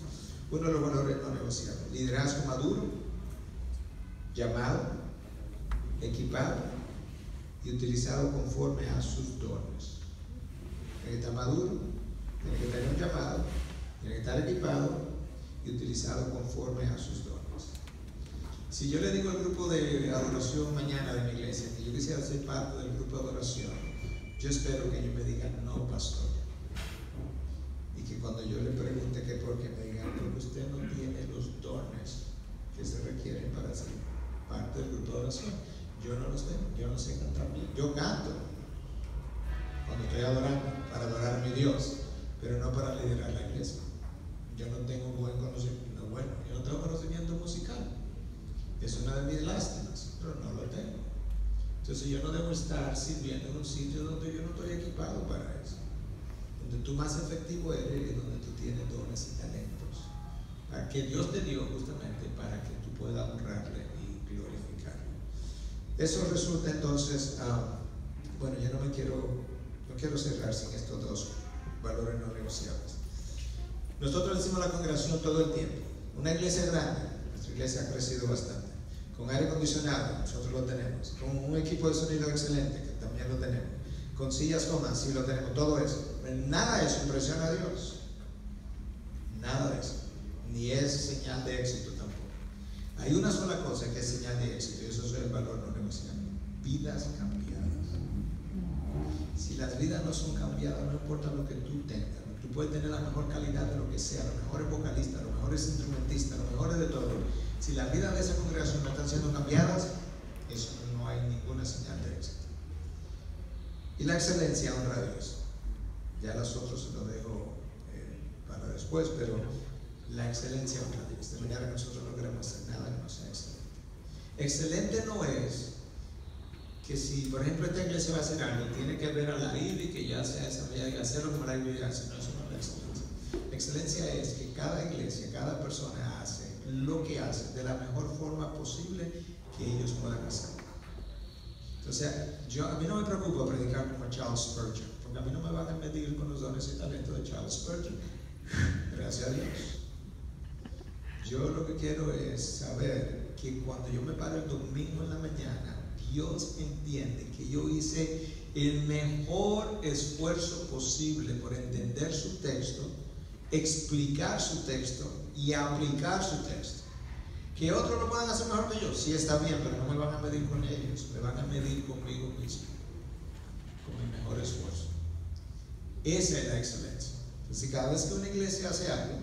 [SPEAKER 1] Uno de los valores no negociables: liderazgo maduro, llamado, equipado y utilizado conforme a sus dones. Tiene que estar maduro, tiene que tener un llamado, tiene que estar equipado y utilizado conforme a sus dones. Si yo le digo al grupo de adoración mañana de mi iglesia que yo quisiera ser parte del grupo de adoración, yo espero que ellos me digan: no, pastor. Y que cuando yo le pregunte qué por qué, me digan: porque usted no tiene los dones que se requieren para ser parte del grupo de adoración. Yo no los tengo, yo no sé cantar bien. Yo canto cuando estoy adorando, para adorar a mi Dios, pero no para liderar la iglesia. Yo no tengo buen conocimiento, yo no tengo conocimiento musical. Es una de mis lástimas, pero no lo tengo. Entonces yo no debo estar sirviendo en un sitio donde yo no estoy equipado para eso. Donde tú más efectivo eres es donde tú tienes dones y talentos, que Dios te dio justamente para que tú puedas honrarle y glorificarle. Eso resulta entonces, bueno, yo no quiero cerrar sin estos dos valores no negociables. Nosotros decimos a la congregación todo el tiempo, una iglesia grande, nuestra iglesia ha crecido bastante, con aire acondicionado, nosotros lo tenemos, con un equipo de sonido excelente, que también lo tenemos, con sillas cómodas, sí lo tenemos, todo eso. Nada de eso impresiona a Dios, nada de eso, ni es señal de éxito tampoco. Hay una sola cosa que es señal de éxito, y eso es el valor no negociable: vidas cambiadas. Si las vidas no son cambiadas, no importa lo que tú tengas, tú puedes tener la mejor calidad de lo que sea, los mejores vocalistas, los mejores instrumentistas, los mejores de todo. Si las vidas de esa congregación no están siendo cambiadas, eso no hay ninguna señal de éxito. Y la excelencia honra a Dios. Ya los otros se lo dejo para después, pero la excelencia honra a Dios. De manera que nosotros no queremos hacer nada que no sea excelente. Excelente no es que si, por ejemplo, esta iglesia va a hacer algo, tiene que ver a la IBI, que ya sea desarrollada y hacerlo como la IBI hace. No, eso no es excelencia. Excelencia es que cada iglesia, cada persona hace lo que hace de la mejor forma posible que ellos puedan hacer. Entonces, a mí no me preocupa predicar como Charles Spurgeon, porque a mí no me van a medir con los dones y talentos de Charles Spurgeon. Gracias a Dios. Yo lo que quiero es saber que cuando yo me paro el domingo en la mañana, Dios entiende que yo hice el mejor esfuerzo posible por entender su texto, explicar su texto y aplicar su texto. Que otros lo puedan hacer mejor que yo, sí está bien, pero no me van a medir con ellos, me van a medir conmigo mismo, con mi mejor esfuerzo. Esa es la excelencia. Entonces, cada vez que una iglesia hace algo,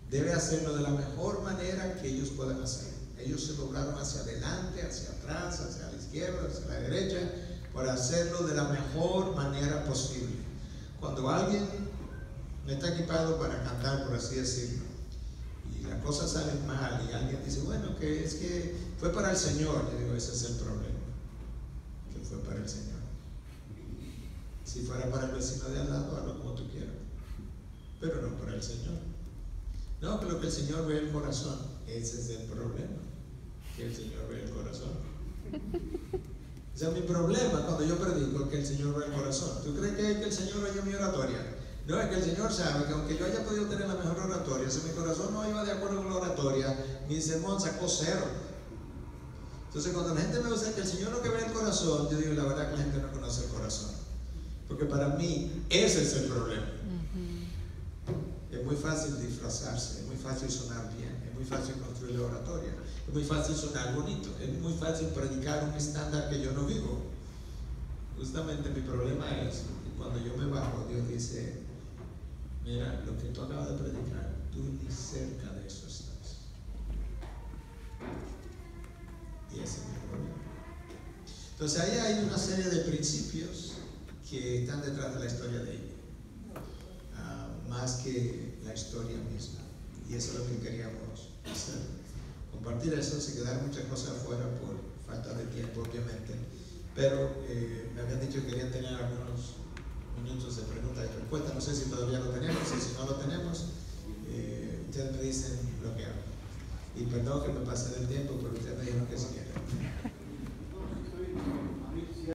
[SPEAKER 1] debe hacerlo de la mejor manera que ellos puedan hacer. Ellos se doblaron hacia adelante, hacia atrás, hacia la izquierda, hacia la derecha, para hacerlo de la mejor manera posible. Cuando alguien no está equipado para cantar, por así decirlo, y las cosas salen mal, y alguien dice, bueno, que es que fue para el Señor, yo digo, ese es el problema, que fue para el Señor. Si fuera para el vecino de al lado, hazlo como tú quieras, pero no para el Señor. No, que lo que el Señor ve el corazón, ese es el problema, que el Señor ve el corazón. O sea, mi problema cuando yo predico es que el Señor ve el corazón. ¿Tú crees que el Señor oye mi oratoria? No, es que el Señor sabe que aunque yo haya podido tener la mejor oratoria, si mi corazón no iba de acuerdo con la oratoria, mi sermón sacó 0. Entonces, cuando la gente me dice que el Señor no que ve el corazón, yo digo, la verdad que la gente no conoce el corazón. Porque para mí, ese es el problema. Es muy fácil disfrazarse, es muy fácil sonar bien, es muy fácil construir la oratoria, es muy fácil sonar bonito, es muy fácil predicar un estándar que yo no vivo. Justamente mi problema es que cuando yo me bajo, Dios dice, mira, lo que tú acabas de predicar, tú ni cerca de eso estás. Y ese es mi problema. Entonces ahí hay una serie de principios que están detrás de la historia de ella. Más que la historia misma, y eso es lo que queríamos hacer, compartir eso. Se quedaron muchas cosas afuera por falta de tiempo, obviamente, pero me habían dicho que querían tener algunos minutos de preguntas y respuestas. No sé si todavía lo tenemos, y si no lo tenemos, ustedes me dicen lo que hago. Y perdón que me pasé del tiempo, pero ustedes me dijeron que si